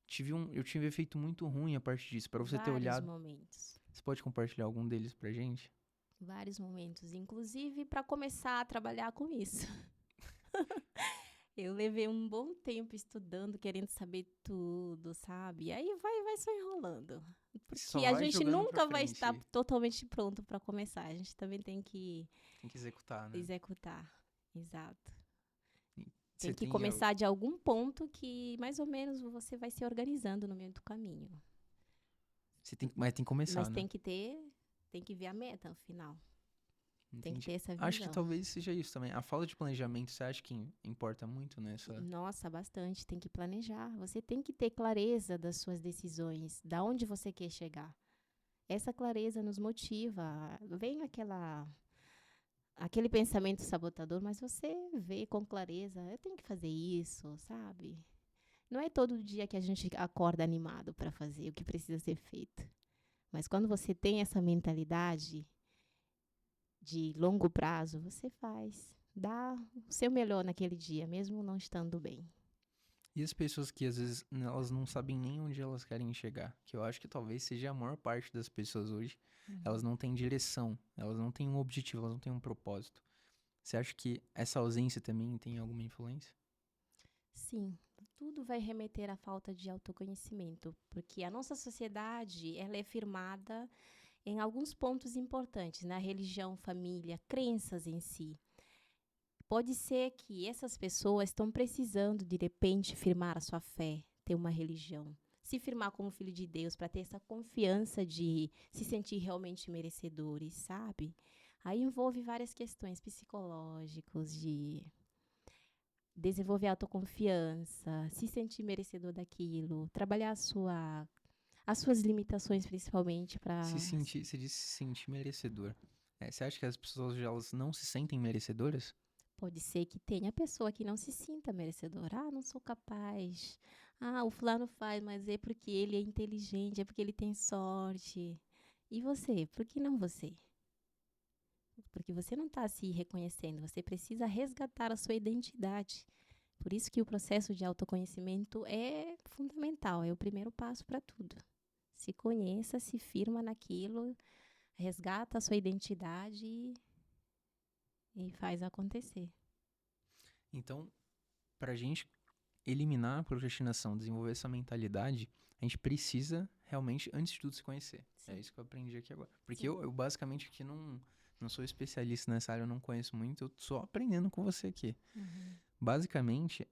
tive um efeito muito ruim a partir disso. Pra você ter Vários olhado, momentos. você pode compartilhar algum deles pra gente? Vários momentos. Inclusive, para começar a trabalhar com isso. Eu levei um bom tempo estudando, querendo saber tudo, sabe? E aí vai só enrolando. Você só Porque a vai gente jogando pra nunca vai estar frente, totalmente pronto para começar. A gente também tem que tem que executar, né? executar. Exato. E Tem você que tem, começar de algum ponto que mais ou menos você vai se organizando no meio do caminho. mas tem que começar, Mas né? tem que ver a meta no final. Tem que Entendi. ter essa Acho que visão. talvez seja isso também. A falta de planejamento, você acha que importa muito nessa? Nossa, bastante. Tem que planejar. Você tem que ter clareza das suas decisões, da onde você quer chegar. Essa clareza nos motiva. Vem aquele pensamento sabotador, mas você vê com clareza, eu tenho que fazer isso, sabe? Não é todo dia que a gente acorda animado para fazer o que precisa ser feito. Mas quando você tem essa mentalidade de longo prazo, você faz. Dá o seu melhor naquele dia, mesmo não estando bem. E as pessoas que às vezes elas não sabem nem onde elas querem chegar, que eu acho que talvez seja a maior parte das pessoas hoje, elas não têm direção, elas não têm um objetivo, elas não têm um propósito. Você acha que essa ausência também tem alguma influência? Sim, tudo vai remeter à falta de autoconhecimento, porque a nossa sociedade ela é firmada em alguns pontos importantes, na religião, família, crenças em si. Pode ser que essas pessoas estão precisando, de repente, firmar a sua fé, ter uma religião, se firmar como filho de Deus, para ter essa confiança de se sentir realmente merecedores, sabe? Aí envolve várias questões psicológicas, de desenvolver autoconfiança, se sentir merecedor daquilo, trabalhar as suas limitações principalmente Se para. sentir, você disse se sentir merecedor. Você acha que as pessoas elas não se sentem merecedoras? Pode ser que tenha pessoa que não se sinta merecedora. Ah, não sou capaz. Ah, o fulano faz, mas é porque ele é inteligente, é porque ele tem sorte. E você? Por que não você? Porque você não está se reconhecendo. Você precisa resgatar a sua identidade. Por isso que o processo de autoconhecimento é fundamental, é o primeiro passo para tudo. Se conheça, se firma naquilo, resgata a sua identidade e faz acontecer. Então, pra gente eliminar a procrastinação, desenvolver essa mentalidade, a gente precisa realmente, antes de tudo, se conhecer. É Sim. isso que eu aprendi aqui agora. Porque Sim. eu basicamente aqui não sou especialista nessa área, eu não conheço muito, eu tô só aprendendo com você aqui. Basicamente,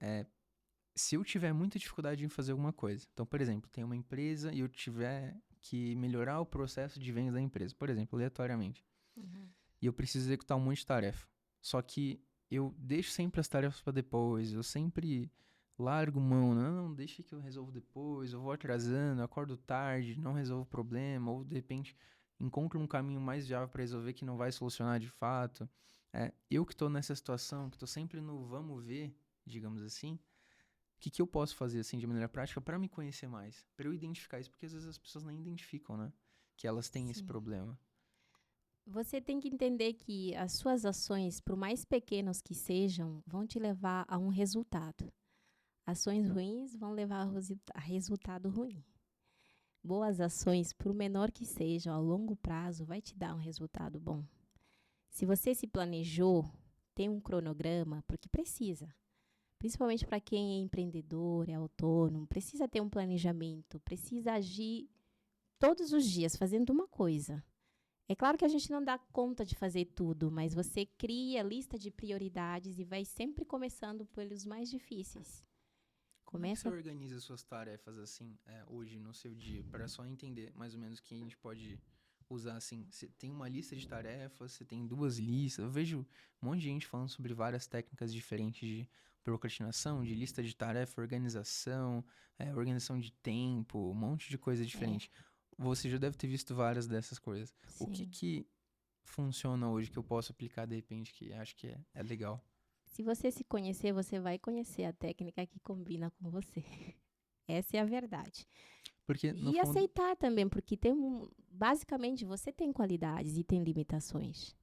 se eu tiver muita dificuldade em fazer alguma coisa, então, por exemplo, tem uma empresa e eu tiver que melhorar o processo de venda da empresa, por exemplo, aleatoriamente, e eu preciso executar um monte de tarefa. Só que eu deixo sempre as tarefas para depois, eu sempre largo mão, não, deixa que eu resolvo depois, eu vou atrasando, eu acordo tarde, não resolvo o problema, ou de repente encontro um caminho mais viável para resolver que não vai solucionar de fato. Eu que estou nessa situação, que estou sempre no vamos ver, digamos assim, o que eu posso fazer assim de maneira prática para me conhecer mais, para eu identificar isso, porque às vezes as pessoas nem identificam, né, que elas têm esse Sim. problema. Você tem que entender que as suas ações, por mais pequenas que sejam, vão te levar a um resultado. Ações ruins vão levar a resultado ruim. Boas ações, por menor que sejam, a longo prazo, vai te dar um resultado bom. Se você se planejou, tem um cronograma, porque precisa. Principalmente para quem é empreendedor, é autônomo, precisa ter um planejamento, precisa agir todos os dias fazendo uma coisa. É claro que a gente não dá conta de fazer tudo, mas você cria lista de prioridades e vai sempre começando pelos mais difíceis. Como é que você Começa. organiza suas tarefas assim, hoje no seu dia, para só entender mais ou menos o que a gente pode usar assim? Você tem uma lista de tarefas, você tem duas listas. Eu vejo um monte de gente falando sobre várias técnicas diferentes de procrastinação, de lista de tarefa, organização, organização de tempo, um monte de coisa É, diferente. Você já deve ter visto várias dessas coisas. O que sim. que funciona hoje que eu posso aplicar de repente que acho que é legal? Se você se conhecer, você vai conhecer a técnica que combina com você. Essa é a verdade. Porque no E fundo aceitar também, porque basicamente você tem qualidades e tem limitações.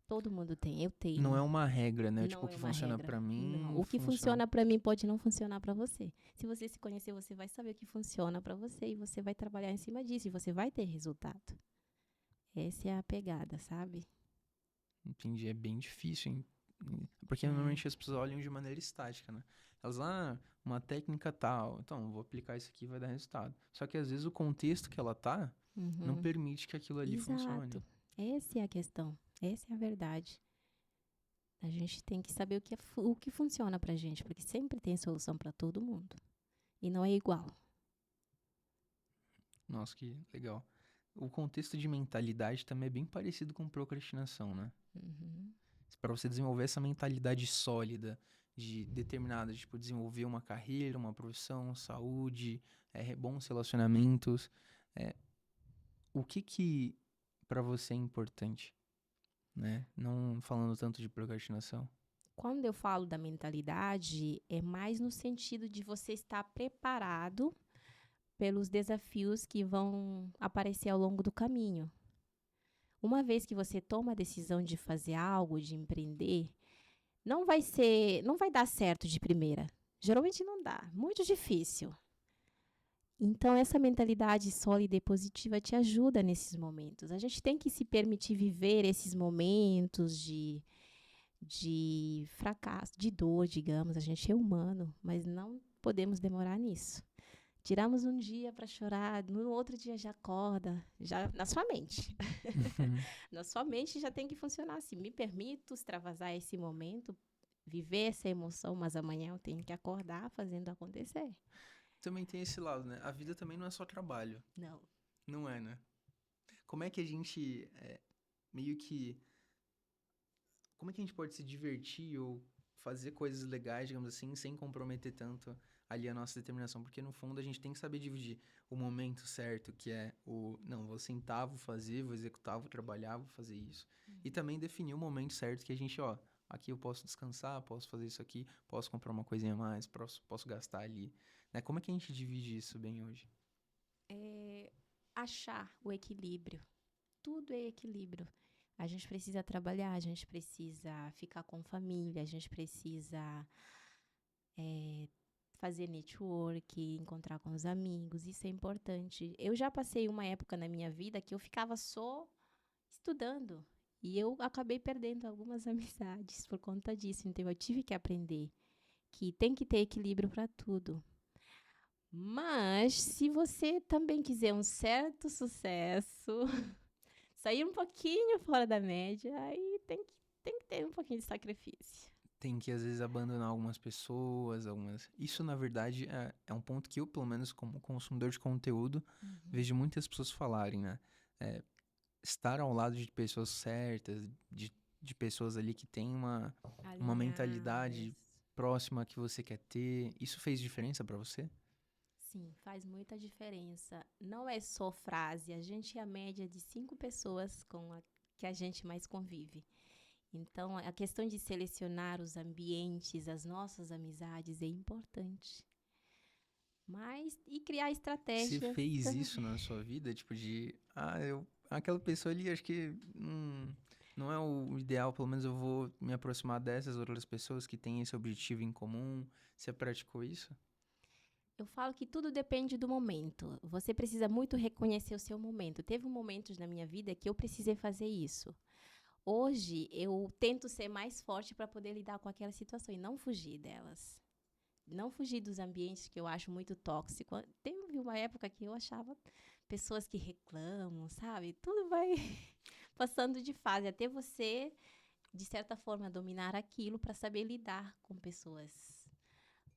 Todo mundo tem, eu não é tenho. uma regra, né? Tipo, Não o é que uma funciona regra. pra Não. mim, O que funciona. funciona para mim pode não funcionar para você. Se você se conhecer, você vai saber o que funciona para você e você vai trabalhar em cima disso e você vai ter resultado. Essa é a pegada, sabe? Entendi, é bem difícil, hein? Porque É. normalmente as pessoas olham de maneira estática, né? Elas, uma técnica tal, então vou aplicar isso aqui e vai dar resultado. Só que às vezes o contexto que ela tá não Uhum. permite que aquilo ali funcione. Exato. Essa é a questão. Essa é a verdade. A gente tem que saber o que funciona pra gente, porque sempre tem solução para todo mundo. E não é igual. Nossa, que legal. O contexto de mentalidade também é bem parecido com procrastinação, né? Uhum. Para você desenvolver essa mentalidade sólida de determinada, tipo, desenvolver uma carreira, uma profissão, saúde, bons relacionamentos. É, o que para você é importante, né? Não falando tanto de procrastinação. Quando eu falo da mentalidade, é mais no sentido de você estar preparado pelos desafios que vão aparecer ao longo do caminho. Uma vez que você toma a decisão de fazer algo, de empreender, não vai dar certo de primeira. Geralmente não dá, muito difícil. Então essa mentalidade sólida e positiva te ajuda nesses momentos. A gente tem que se permitir viver esses momentos de fracasso, de dor, digamos. A gente é humano, mas não podemos demorar nisso. Tiramos um dia para chorar, no outro dia já acorda, já na sua mente. Uhum. Na sua mente já tem que funcionar assim. Me permito extravasar esse momento, viver essa emoção, mas amanhã eu tenho que acordar fazendo acontecer. Também tem esse lado, né? A vida também não é só trabalho. Não. Não é, né? Como é que a gente meio que. Como é que a gente pode se divertir ou fazer coisas legais, digamos assim, sem comprometer tanto ali a nossa determinação? Porque no fundo a gente tem que saber dividir o momento certo, que é o, não, vou sentar, vou fazer, vou executar, vou trabalhar, vou fazer isso. E também definir o momento certo que a gente, ó, aqui eu posso descansar, posso fazer isso aqui, posso comprar uma coisinha a mais, posso gastar ali. Né? Como é que a gente divide isso bem hoje? É achar o equilíbrio. Tudo é equilíbrio. A gente precisa trabalhar, a gente precisa ficar com família, a gente precisa eh, fazer network, encontrar com os amigos, isso é importante. Eu já passei uma época na minha vida que eu ficava só estudando e eu acabei perdendo algumas amizades por conta disso. Então eu tive que aprender que tem que ter equilíbrio para tudo. Mas se você também quiser um certo sucesso, sair um pouquinho fora da média, aí tem que ter um pouquinho de sacrifício. Tem que às vezes abandonar algumas pessoas, algumas. Isso, na verdade, é um ponto que eu, pelo menos como consumidor de conteúdo, Uhum. vejo muitas pessoas falarem, né? É, estar ao lado de pessoas certas, de pessoas ali que têm uma Alinhadas. mentalidade próxima que você quer ter. Isso fez diferença pra você? Sim, faz muita diferença. Não é só frase, a gente é a média de 5 pessoas que a gente mais convive. Então, a questão de selecionar os ambientes, as nossas amizades é importante. Mas, e criar Você estratégias fez isso também. na sua vida? Tipo de, aquela pessoa ali, acho que não é o ideal, pelo menos eu vou me aproximar dessas outras pessoas que têm esse objetivo em comum. Você praticou isso? Eu falo que tudo depende do momento. Você precisa muito reconhecer o seu momento. Teve momentos na minha vida que eu precisei fazer isso. Hoje, eu tento ser mais forte para poder lidar com aquela situação e não fugir delas. Não fugir dos ambientes que eu acho muito tóxico. Teve uma época que eu achava pessoas que reclamam, sabe? Tudo vai. passando de fase, até você, de certa forma, dominar aquilo para saber lidar com pessoas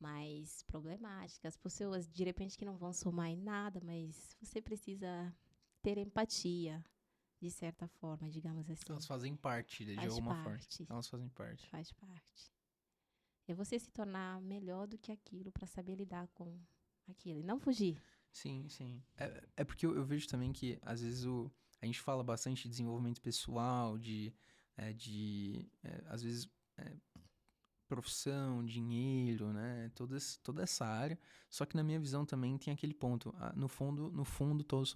mais problemáticas, pessoas de repente que não vão somar em nada, mas você precisa ter empatia, de certa forma, digamos assim. Elas fazem parte, de Faz alguma forma. parte, Elas fazem parte. faz parte. É você se tornar melhor do que aquilo para saber lidar com aquilo e não fugir. Sim, sim. É porque eu vejo também que, às vezes, a gente fala bastante de desenvolvimento pessoal, às vezes, é, profissão, dinheiro, né? Toda essa área. Só que na minha visão também tem aquele ponto. No fundo, todos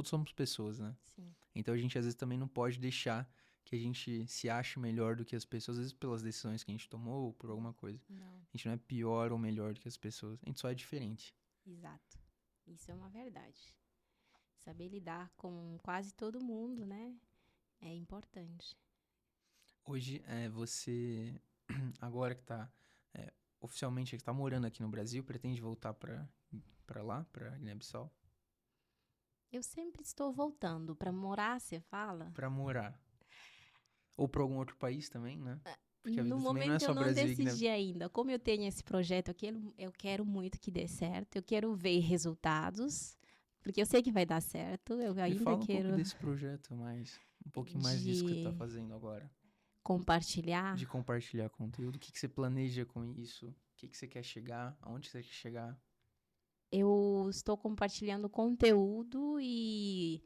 somos pessoas, né? Sim, Então a gente às vezes também não pode deixar que a gente se ache melhor do que as pessoas, às vezes pelas decisões que a gente tomou ou por alguma coisa. não, A gente não é pior ou melhor do que as pessoas. A gente só é diferente. exato. Isso é uma verdade. Saber lidar com quase todo mundo, né? É importante. Hoje, você, agora que tá, oficialmente que tá morando aqui no Brasil, pretende voltar pra lá, pra Guiné-Bissau? Eu sempre estou voltando para morar, você fala? Pra morar. Ou pra algum outro país também, né? Porque a No vida também não é momento eu só não Brasil e Guiné. decidi ainda. Como eu tenho esse projeto aqui, eu quero muito que dê certo. Eu quero ver resultados, porque eu sei que vai dar certo. Eu Me ainda fala um pouco quero desse projeto mais, um pouquinho mais disso que você tá de fazendo agora. De compartilhar. compartilhar conteúdo. O que que você planeja com isso? O que que você quer chegar? Aonde você quer chegar? Eu estou compartilhando conteúdo e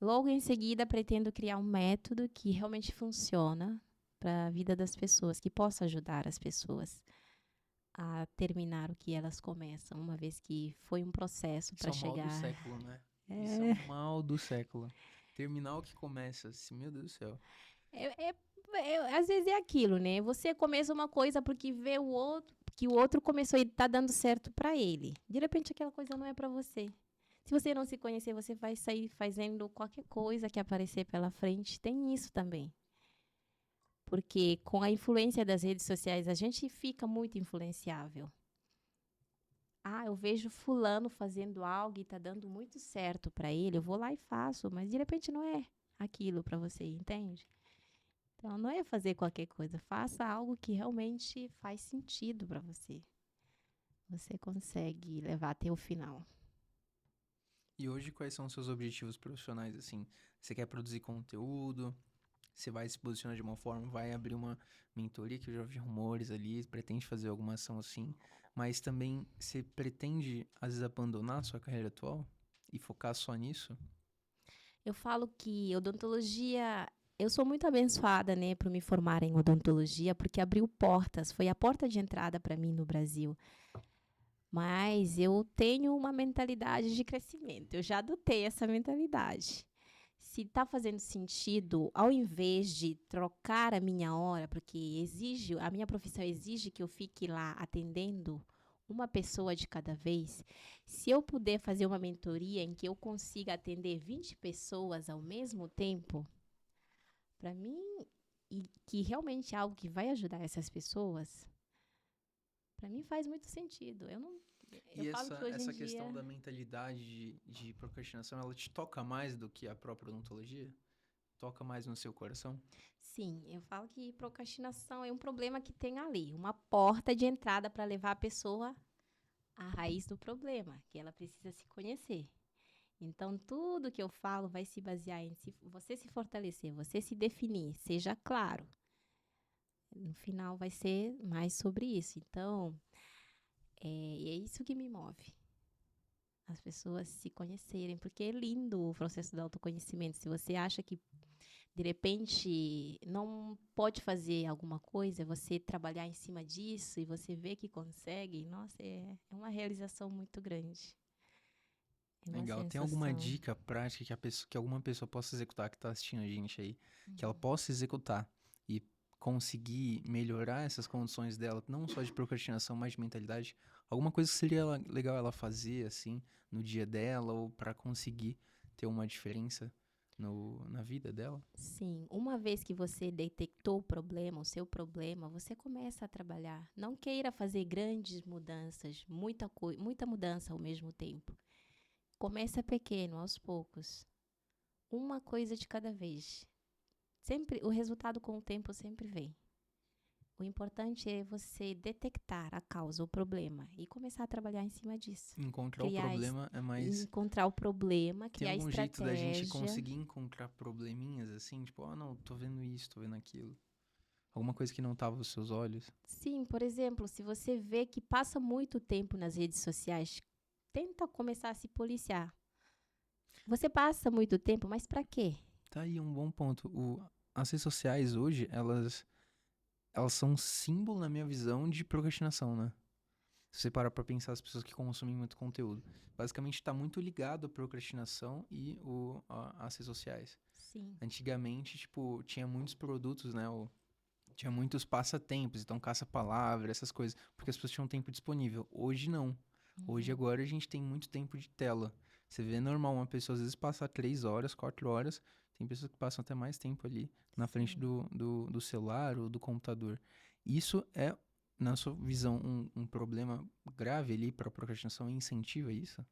logo em seguida pretendo criar um método que realmente funciona para a vida das pessoas, que possa ajudar as pessoas a terminar o que elas começam, uma vez que foi um processo Isso para é o mal do chegar. século, né? Isso é o É, mal do século. Terminar o que começa. Meu Deus do céu. é, é- às vezes é aquilo, né? Você começa uma coisa porque vê o outro, que o outro começou e tá dando certo para ele. De repente aquela coisa não é para você. Se você não se conhecer, você vai sair fazendo qualquer coisa que aparecer pela frente. Tem isso também. Porque com a influência das redes sociais, a gente fica muito influenciável. Ah, eu vejo fulano fazendo algo e está dando muito certo para ele, eu vou lá e faço, mas de repente não é aquilo para você, entende? Então não é fazer qualquer coisa, faça algo que realmente faz sentido para você. Você consegue levar até o final. E hoje, quais são os seus objetivos profissionais, assim? Você quer produzir conteúdo? Você vai se posicionar de uma forma, vai abrir uma mentoria, que eu já vi rumores ali, pretende fazer alguma ação assim, mas também você pretende, às vezes, abandonar a sua carreira atual e focar só nisso? Eu falo que odontologia, eu sou muito abençoada, né, por me formar em odontologia, porque abriu portas, foi a porta de entrada para mim no Brasil. Mas eu tenho uma mentalidade de crescimento. Eu já adotei essa mentalidade. Se está fazendo sentido, ao invés de trocar a minha hora, porque exige, a minha profissão exige que eu fique lá atendendo uma pessoa de cada vez, se eu puder fazer uma mentoria em que eu consiga atender 20 pessoas ao mesmo tempo, para mim, e que realmente é algo que vai ajudar essas pessoas, para mim faz muito sentido. Eu E falo essa, que hoje em essa questão dia da mentalidade de procrastinação, ela te toca mais do que a própria odontologia? Toca mais no seu coração? sim, eu falo que procrastinação é um problema que tem ali, uma porta de entrada para levar a pessoa à raiz do problema, que ela precisa se conhecer. Então, tudo que eu falo vai se basear em você se fortalecer, você se definir, seja claro. No final, vai ser mais sobre isso. Então, é isso que me move. As pessoas se conhecerem, porque é lindo o processo do autoconhecimento. Se você acha que de repente não pode fazer alguma coisa, você trabalhar em cima disso e você vê que consegue, nossa, é uma realização muito grande. É uma Legal. Tem alguma sensação. dica prática que alguma pessoa possa executar que tá assistindo a gente aí? Que ela Uhum. possa executar e conseguir melhorar essas condições dela, não só de procrastinação, mas de mentalidade? Alguma coisa que seria legal ela fazer, assim, no dia dela ou para conseguir ter uma diferença na vida dela? Sim, uma vez que você detectou o problema, o seu problema, você começa a trabalhar. Não queira fazer grandes mudanças, muita mudança ao mesmo tempo. Começa pequeno, aos poucos. Uma coisa de cada vez. Sempre, o resultado com o tempo sempre vem. O importante é você detectar a causa, o problema e começar a trabalhar em cima disso. Encontrar o Criar, problema é mais. encontrar o problema, Tem criar algum jeito da gente estratégia. conseguir encontrar probleminhas assim? Tipo, não, tô vendo isso, tô vendo aquilo. Alguma coisa que não tava aos seus olhos? Sim, por exemplo, se você vê que passa muito tempo nas redes sociais, tenta começar a se policiar. Você passa muito tempo, mas para quê? Tá aí um bom ponto. As redes sociais hoje, elas são um símbolo, na minha visão, de procrastinação, né? Se você parar pra pensar as pessoas que consomem muito conteúdo. Basicamente tá muito ligado à procrastinação e as redes sociais. Sim. Antigamente, tipo, tinha muitos produtos, né? Tinha muitos passatempos, então caça-palavra, essas coisas, porque as pessoas tinham tempo disponível. Hoje não. Hoje Uhum. agora a gente tem muito tempo de tela. Você vê normal uma pessoa às vezes passar 3 horas, 4 horas. Tem pessoas que passam até mais tempo ali na frente Sim. do celular ou do computador. Isso é, na sua visão, um problema grave ali para a procrastinação e incentiva isso?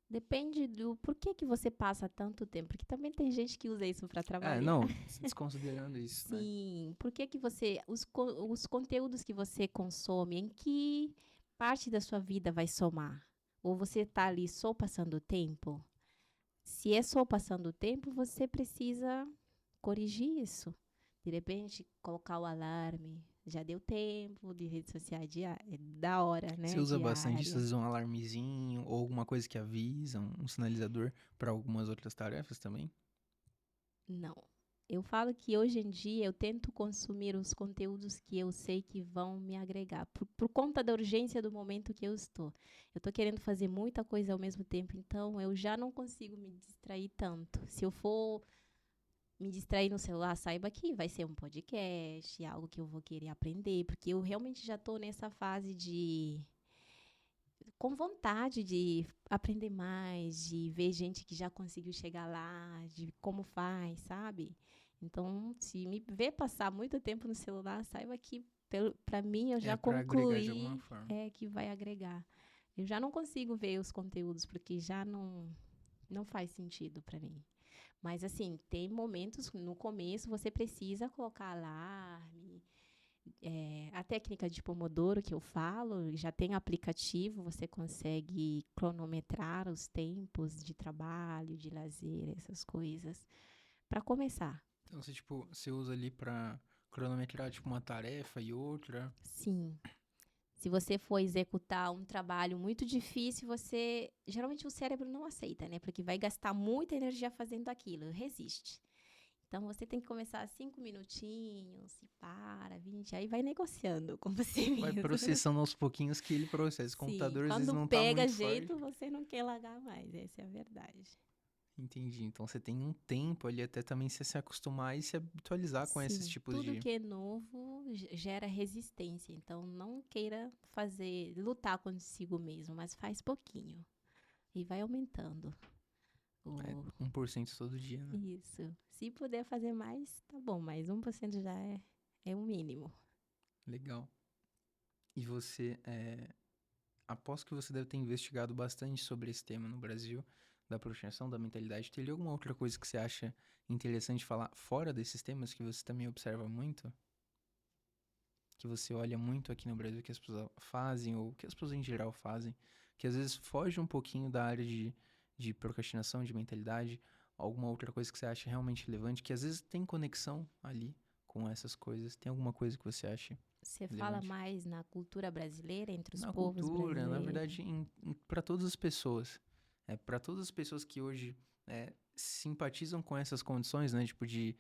Depende do porquê que você passa tanto tempo, porque também tem gente que usa isso para É, trabalhar. não, desconsiderando isso, né? Sim, por que que você, os conteúdos que você consome, em que parte da sua vida vai somar? Ou você está ali só passando o tempo? Se é só passando o tempo, você precisa corrigir isso. De repente, colocar o alarme. Já deu tempo de rede social da hora, Você né? usa bastante isso, às Diária. vezes um alarmezinho ou alguma coisa que avisa, um sinalizador para algumas outras tarefas também? Não. Eu falo que hoje em dia eu tento consumir os conteúdos que eu sei que vão me agregar, por conta da urgência do momento que eu estou. Eu estou querendo fazer muita coisa ao mesmo tempo, então eu já não consigo me distrair tanto. Se eu for me distrair no celular, saiba que vai ser um podcast, algo que eu vou querer aprender, porque eu realmente já estou nessa fase de com vontade de aprender mais, de ver gente que já conseguiu chegar lá, de como faz, sabe? Então, se me ver passar muito tempo no celular, saiba que para mim eu É já para agregar de alguma concluí forma. que vai agregar. Eu já não consigo ver os conteúdos porque já não faz sentido para mim. Mas assim, tem momentos no começo você precisa colocar alarme, a técnica de Pomodoro que eu falo, já tem aplicativo, você consegue cronometrar os tempos de trabalho, de lazer, essas coisas, para começar. Então você, tipo, você usa ali para cronometrar, tipo, uma tarefa e outra. Sim. Se você for executar um trabalho muito difícil, você. Geralmente o cérebro não aceita, né? Porque vai gastar muita energia fazendo aquilo, resiste. Então você tem que começar 5 minutinhos, e para, 20, aí vai negociando com você Vai mesmo. processando aos pouquinhos que ele processa. O Sim, computador às vezes quando não tá pega muito forte. jeito, você não quer largar mais, essa é a verdade. Entendi. Então você tem um tempo ali até também se acostumar e se habitualizar com esses Sim, tipos tudo de. que é novo gera resistência, então não queira lutar consigo mesmo, mas faz pouquinho e vai aumentando. É, O, 1% todo dia, né? isso. Se puder fazer mais, tá bom, mas 1% já é o mínimo. Legal. E você, aposto que você deve ter investigado bastante sobre esse tema no Brasil, da procrastinação, da mentalidade. Tem alguma outra coisa que você acha interessante falar fora desses temas que você também observa muito? Que você olha muito aqui no Brasil que as pessoas fazem, ou que as pessoas em geral fazem, que às vezes foge um pouquinho da área de procrastinação, de mentalidade, alguma outra coisa que você acha realmente relevante, que às vezes tem conexão ali com essas coisas. Tem alguma coisa que você acha Você fala relevante? mais na cultura brasileira, entre os Na povos cultura, na brasileiros? verdade, para todas as pessoas. Para todas as pessoas que hoje simpatizam com essas condições, né? Tipo de,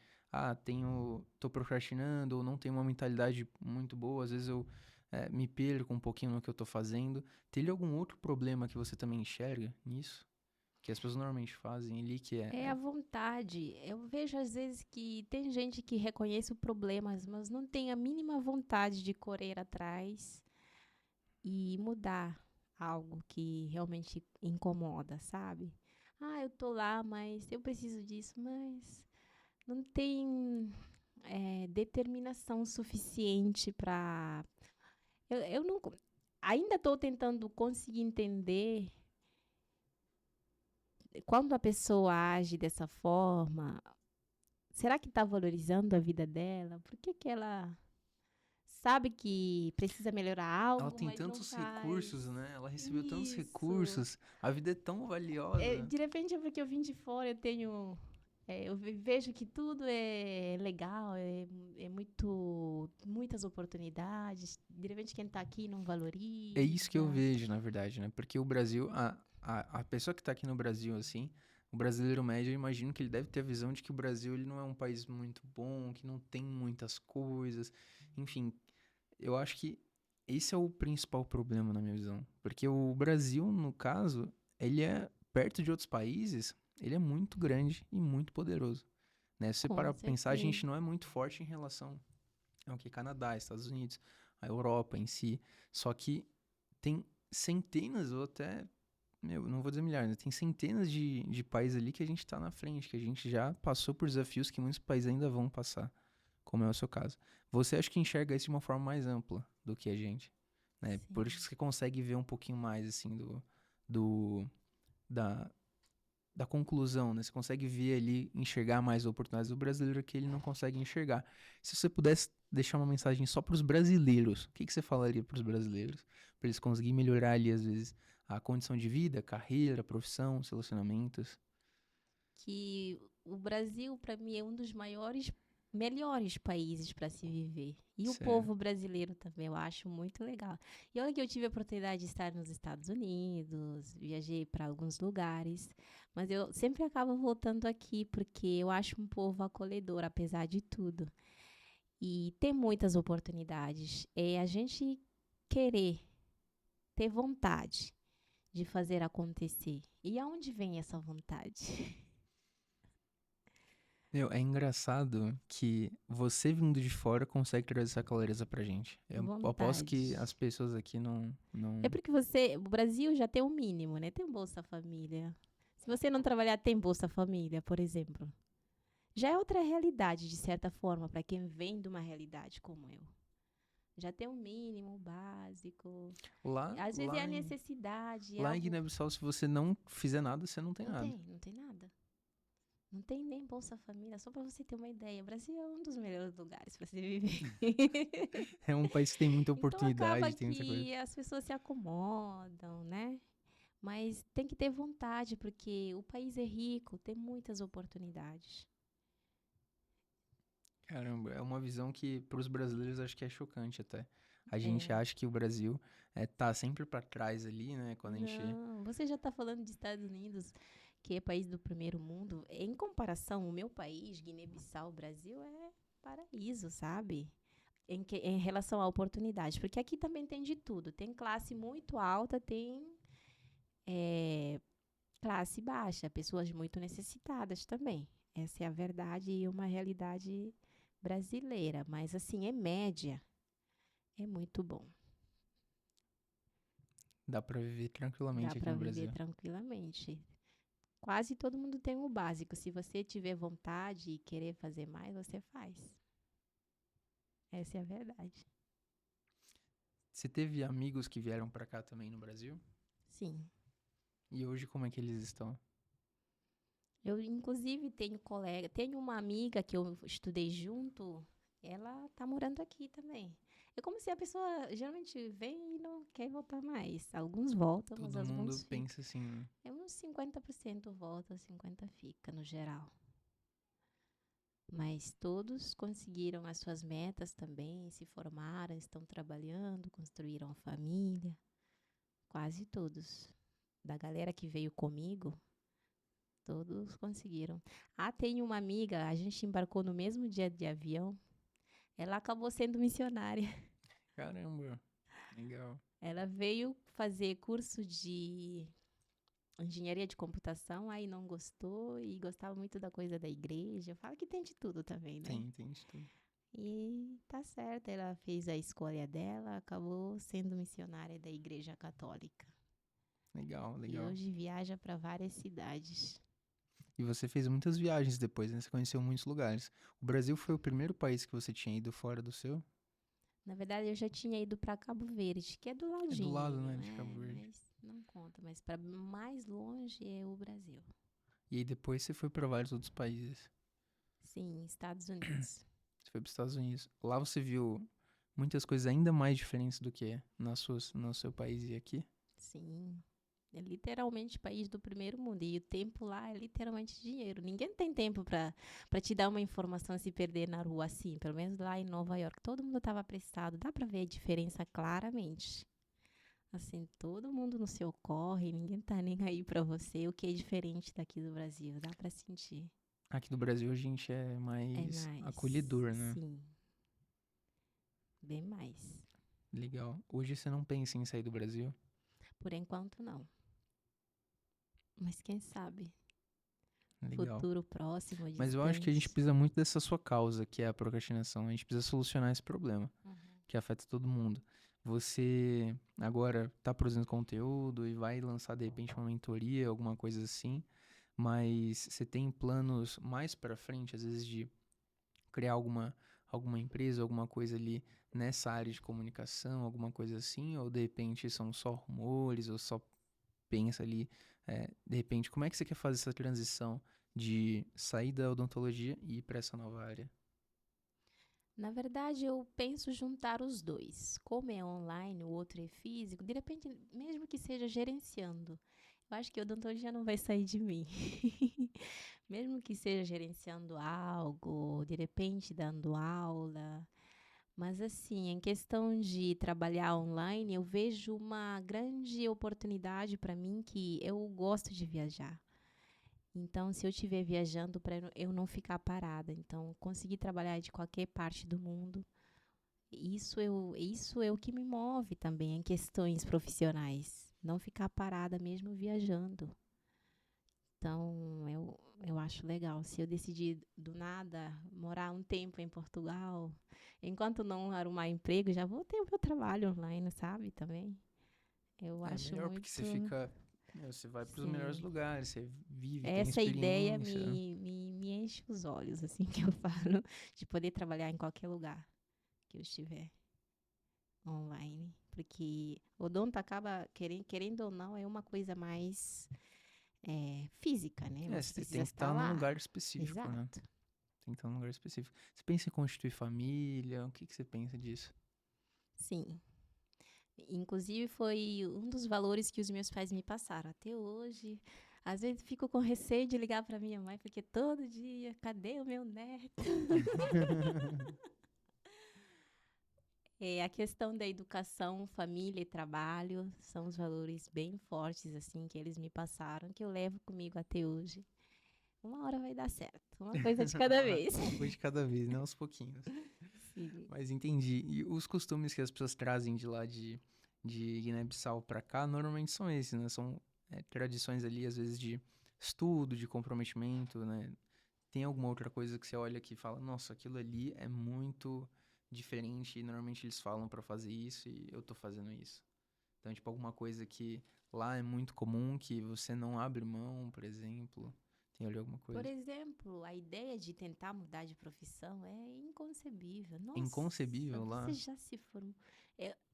tô procrastinando, ou não tenho uma mentalidade muito boa, às vezes eu me perco um pouquinho no que eu tô fazendo. Tem algum outro problema que você também enxerga nisso? Que as pessoas normalmente fazem ali, que É a vontade. Eu vejo às vezes que tem gente que reconhece os problemas, mas não tem a mínima vontade de correr atrás e mudar algo que realmente incomoda, sabe? Ah, eu tô lá, mas eu preciso disso, mas não tem determinação suficiente para. Eu não. Ainda estou tentando conseguir entender quando a pessoa age dessa forma, será que está valorizando a vida dela? Por que que ela sabe que precisa melhorar Ela algo, tem mas não tantos recursos, faz? né? Ela recebeu tantos Isso. recursos. A vida é tão valiosa. De repente é porque eu vim de fora, vejo que tudo é legal, é muitas oportunidades. De repente quem está aqui não É isso que eu valoriza. vejo, na verdade, né? Porque o Brasil, a pessoa que tá aqui no Brasil, assim, o brasileiro médio, eu imagino que ele deve ter a visão de que o Brasil ele não é um país muito bom, que não tem muitas coisas. Enfim, eu acho que esse é o principal problema na minha visão. Porque o Brasil, no caso, ele é, perto de outros países, ele é muito grande e muito poderoso. Né? Se você Com parar pra pensar, a gente certeza. não é muito forte em relação ao que Canadá, Estados Unidos, a Europa em si. Só que tem centenas, ou até, meu, não vou dizer milhares, né? Tem centenas de países ali que a gente tá na frente, que a gente já passou por desafios que muitos países ainda vão passar, como é o seu caso. Você acha que enxerga isso de uma forma mais ampla do que a gente, né? Por isso Sim. que você consegue ver um pouquinho mais, assim, do da, da conclusão, né? Você consegue ver ali, enxergar mais oportunidades do brasileiro que ele não consegue enxergar. Se você pudesse deixar uma mensagem só para os brasileiros, o que você falaria para os brasileiros? Para eles conseguirem melhorar ali, às vezes, a condição de vida, carreira, profissão, relacionamentos. Que o Brasil, para mim, é um dos melhores países para se viver. E o Sério. povo brasileiro também, eu acho muito legal. E olha que eu tive a oportunidade de estar nos Estados Unidos, viajei para alguns lugares, mas eu sempre acabo voltando aqui porque eu acho um povo acolhedor, apesar de tudo. E tem muitas oportunidades. É a gente querer, ter vontade de fazer acontecer. E aonde vem essa vontade? Meu, é engraçado que você vindo de fora consegue trazer essa clareza pra gente. Eu aposto que Vontade. as pessoas aqui não, É não... porque o Brasil já tem um mínimo, né? Tem Bolsa Família. Se você não trabalhar, tem Bolsa Família, por exemplo. Já é outra realidade, de certa forma, para quem vem de uma realidade como eu. Já tem um mínimo básico. Lá, Às vezes é a lá em, necessidade, é lá em algo. Guiné-Bissau, se você não fizer nada, você não tem nada. Não tem nada. Não tem nem Bolsa Família, só para você ter uma ideia. O Brasil é um dos melhores lugares para se viver. É um país que tem muita Então acaba oportunidade, tem muita coisa. que as pessoas se acomodam, né? Mas tem que ter vontade, porque o país é rico, tem muitas oportunidades. Caramba, é uma visão que para os brasileiros acho que é chocante até. A gente É. acha que o Brasil tá sempre para trás ali, né? Quando a gente... Não, você já está falando de Estados Unidos, que é país do primeiro mundo. Em comparação, o meu país, Guiné-Bissau, Brasil, é paraíso, sabe? Em relação à oportunidade. Porque aqui também tem de tudo. Tem classe muito alta, tem é, classe baixa, pessoas muito necessitadas também. Essa é a verdade e uma realidade brasileira. Mas, assim, em média, é muito bom. dá para viver Dá tranquilamente aqui para no viver Brasil. tranquilamente. Quase todo mundo tem o básico. Se você tiver vontade e querer fazer mais, você faz. Essa é a verdade. Você teve amigos que vieram para cá também no Brasil? Sim. E hoje como é que eles estão? Eu, inclusive, tenho uma amiga que eu estudei junto, ela tá morando aqui também. É como se a pessoa geralmente vem e não quer voltar mais. Alguns voltam, mas Todo mundo alguns ficam. pensa assim, né? É uns 50% volta, 50% fica, no geral. Mas todos conseguiram as suas metas também, se formaram, estão trabalhando, construíram família. Quase todos. Da galera que veio comigo, todos conseguiram. Ah, tem uma amiga, a gente embarcou no mesmo dia de avião. Ela acabou sendo missionária. Caramba, legal. Ela veio fazer curso de engenharia de computação, aí não gostou e gostava muito da coisa da igreja. Fala que tem de tudo também, né? Tem de tudo. E tá certo, ela fez a escolha dela, acabou sendo missionária da Igreja Católica. Legal, E legal. hoje viaja para várias cidades. E você fez muitas viagens depois, né? Você conheceu muitos lugares. O Brasil foi o primeiro país que você tinha ido fora do seu? Na verdade, eu já tinha ido para Cabo Verde, que é do É do lado, ladinho, né, de Cabo né? Verde. Mas não conta. Mas para mais longe é o Brasil. E aí depois você foi para vários outros países. Sim, Estados Unidos. Você foi para os Estados Unidos. Lá você viu muitas coisas ainda mais diferentes do que no seu país e aqui. Sim. É literalmente país do primeiro mundo. E o tempo lá é literalmente dinheiro. Ninguém tem tempo para te dar uma informação se perder na rua assim. Pelo menos lá em Nova York, todo mundo estava apressado. Dá para ver a diferença claramente. Assim, todo mundo no seu corre, ninguém tá nem aí para você. O que é diferente daqui do Brasil, dá para sentir. Aqui no Brasil a gente é É mais mais, acolhedor, né? sim, bem mais. Legal. Hoje você não pensa em sair do Brasil? Por enquanto, não. Mas quem sabe? Legal. Futuro próximo, Mas eu acho que a gente distante. precisa muito dessa sua causa, que é a procrastinação. A gente precisa solucionar esse problema, Uhum. que afeta todo mundo. Você agora tá produzindo conteúdo e vai lançar de repente uma mentoria, alguma coisa assim, mas você tem planos mais pra frente, às vezes de criar alguma empresa, alguma coisa ali nessa área de comunicação, alguma coisa assim, ou de repente são só rumores, ou só pensa ali, de repente, como é que você quer fazer essa transição de sair da odontologia e ir para essa nova área? Na verdade, eu penso juntar os dois. Como é online, o outro é físico, de repente, mesmo que seja gerenciando, eu acho que a odontologia não vai sair de mim. Mesmo que seja gerenciando algo, de repente dando aula. Mas assim, em questão de trabalhar online, eu vejo uma grande oportunidade para mim que eu gosto de viajar. Então, se eu estiver viajando, para eu não ficar parada, então conseguir trabalhar de qualquer parte do mundo, isso é o que me move também em questões profissionais. Não ficar parada mesmo viajando. Então, eu acho legal. Se eu decidir do nada morar um tempo em Portugal, enquanto não arrumar emprego, já vou ter o meu trabalho online, sabe? Também. Eu É acho melhor porque você muito. fica, você vai para os melhores Sim. lugares, você vive, tem Essa ideia experiência. me enche os olhos, assim, que eu falo, de poder trabalhar em qualquer lugar que eu estiver online. Porque o odonto acaba, querendo ou não, é uma coisa mais física, né? Você Você precisa tem que estar estar num lá. lugar específico, né? Exato. Tem que estar num lugar específico. Você pensa em constituir família? O que você pensa disso? Sim. Inclusive, foi um dos valores que os meus pais me passaram até hoje. Às vezes fico com receio de ligar para minha mãe, porque todo dia, cadê o meu neto? É, a questão da educação, família e trabalho são os valores bem fortes assim que eles me passaram, que eu levo comigo até hoje. Uma hora vai dar certo, uma coisa de cada vez. Uma coisa de cada vez, né? Aos pouquinhos. Sim. Mas entendi. E os costumes que as pessoas trazem de lá de Guiné-Bissau pra cá, normalmente são esses, né? São tradições ali, às vezes, de estudo, de comprometimento, né? Tem alguma outra coisa que você olha que fala, nossa, aquilo ali é muito diferente e normalmente eles falam pra fazer isso e eu tô fazendo isso. Então, tipo, alguma coisa que lá é muito comum, que você não abre mão, por exemplo. Tem ali alguma Por coisa? exemplo, a ideia de tentar mudar de profissão é inconcebível. Nossa, Inconcebível você lá. já se formou.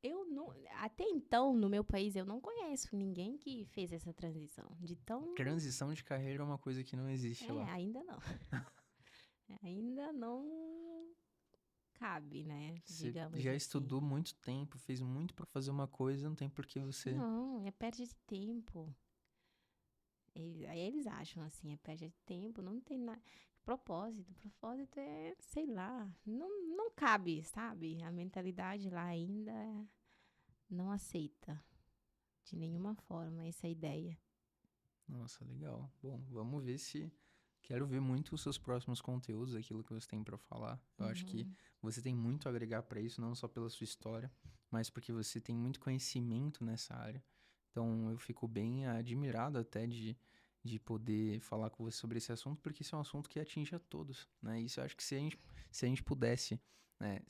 Eu não, até então, no meu país, eu não conheço ninguém que fez essa transição. De tão. Transição de carreira é uma coisa que não existe lá. Ainda não. Ainda não cabe, né? Você Digamos já assim. estudou muito tempo, fez muito pra fazer uma coisa, não tem por que você. Não, é perda de tempo. Aí eles acham assim, é perda de tempo, não tem nada. Propósito é, sei lá, não cabe, sabe? A mentalidade lá ainda não aceita de nenhuma forma essa ideia. Nossa, legal. Bom, vamos ver se. Quero ver muito os seus próximos conteúdos, aquilo que você tem pra falar. Eu acho que Uhum, você tem muito a agregar pra isso, não só pela sua história, mas porque você tem muito conhecimento nessa área. Então, eu fico bem admirado até de poder falar com você sobre esse assunto, porque esse é um assunto que atinge a todos, né? Isso eu acho que se a gente pudesse, né,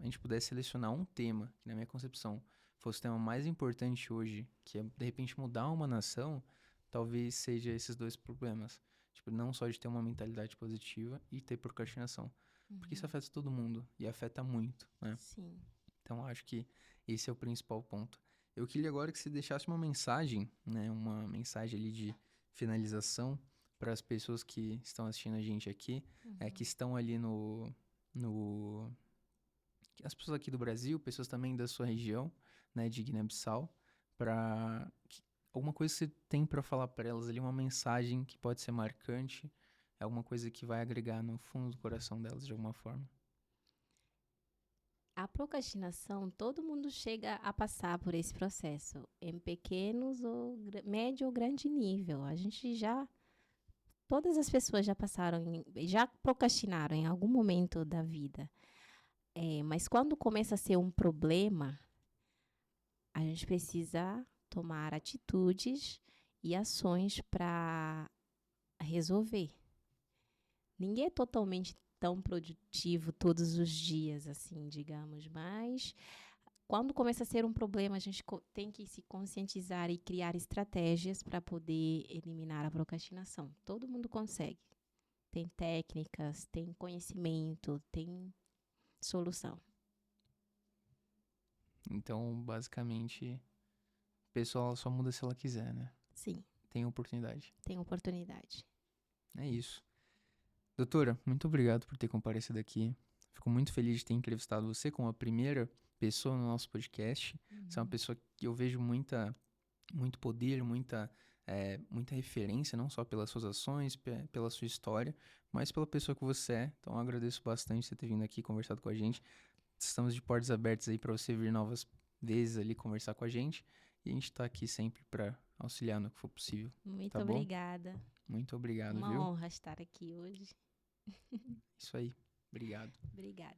a gente pudesse selecionar um tema, que na minha concepção fosse o tema mais importante hoje, que é de repente mudar uma nação, talvez seja esses dois problemas. Tipo, não só de ter uma mentalidade positiva e ter procrastinação. Porque isso uhum. afeta todo mundo e afeta muito, né? Sim. Então, acho que esse é o principal ponto. Eu queria agora que você deixasse uma mensagem, né? Uma mensagem ali de finalização para as pessoas que estão assistindo a gente aqui, que estão ali no... As pessoas aqui do Brasil, pessoas também da sua região, né, de Guiné-Bissau, para alguma coisa que você tem para falar para elas ali, uma mensagem que pode ser marcante, é alguma coisa que vai agregar no fundo do coração delas de alguma forma. A procrastinação, todo mundo chega a passar por esse processo, em pequenos ou médio ou grande nível. Todas as pessoas já já procrastinaram em algum momento da vida. Mas quando começa a ser um problema, a gente precisa tomar atitudes e ações para resolver. Ninguém é totalmente tão produtivo todos os dias, assim, digamos, mas quando começa a ser um problema, a gente tem que se conscientizar e criar estratégias para poder eliminar a procrastinação. Todo mundo consegue. Tem técnicas, tem conhecimento, tem solução. Então, basicamente, a pessoa só muda se ela quiser, né? Sim. Tem oportunidade. Tem oportunidade. É isso. Doutora, muito obrigado por ter comparecido aqui. Fico muito feliz de ter entrevistado você como a primeira pessoa no nosso podcast. Você é uma pessoa que eu vejo muito poder, muita referência, não só pelas suas ações, pela sua história, mas pela pessoa que você é. Então, eu agradeço bastante você ter vindo aqui conversado com a gente. Estamos de portas abertas aí para você vir novas vezes ali conversar com a gente. E a gente está aqui sempre para auxiliar no que for possível. Muito Tá bom? obrigada. Muito obrigado, Uma viu? honra estar aqui hoje. Isso aí. Obrigado. Obrigada.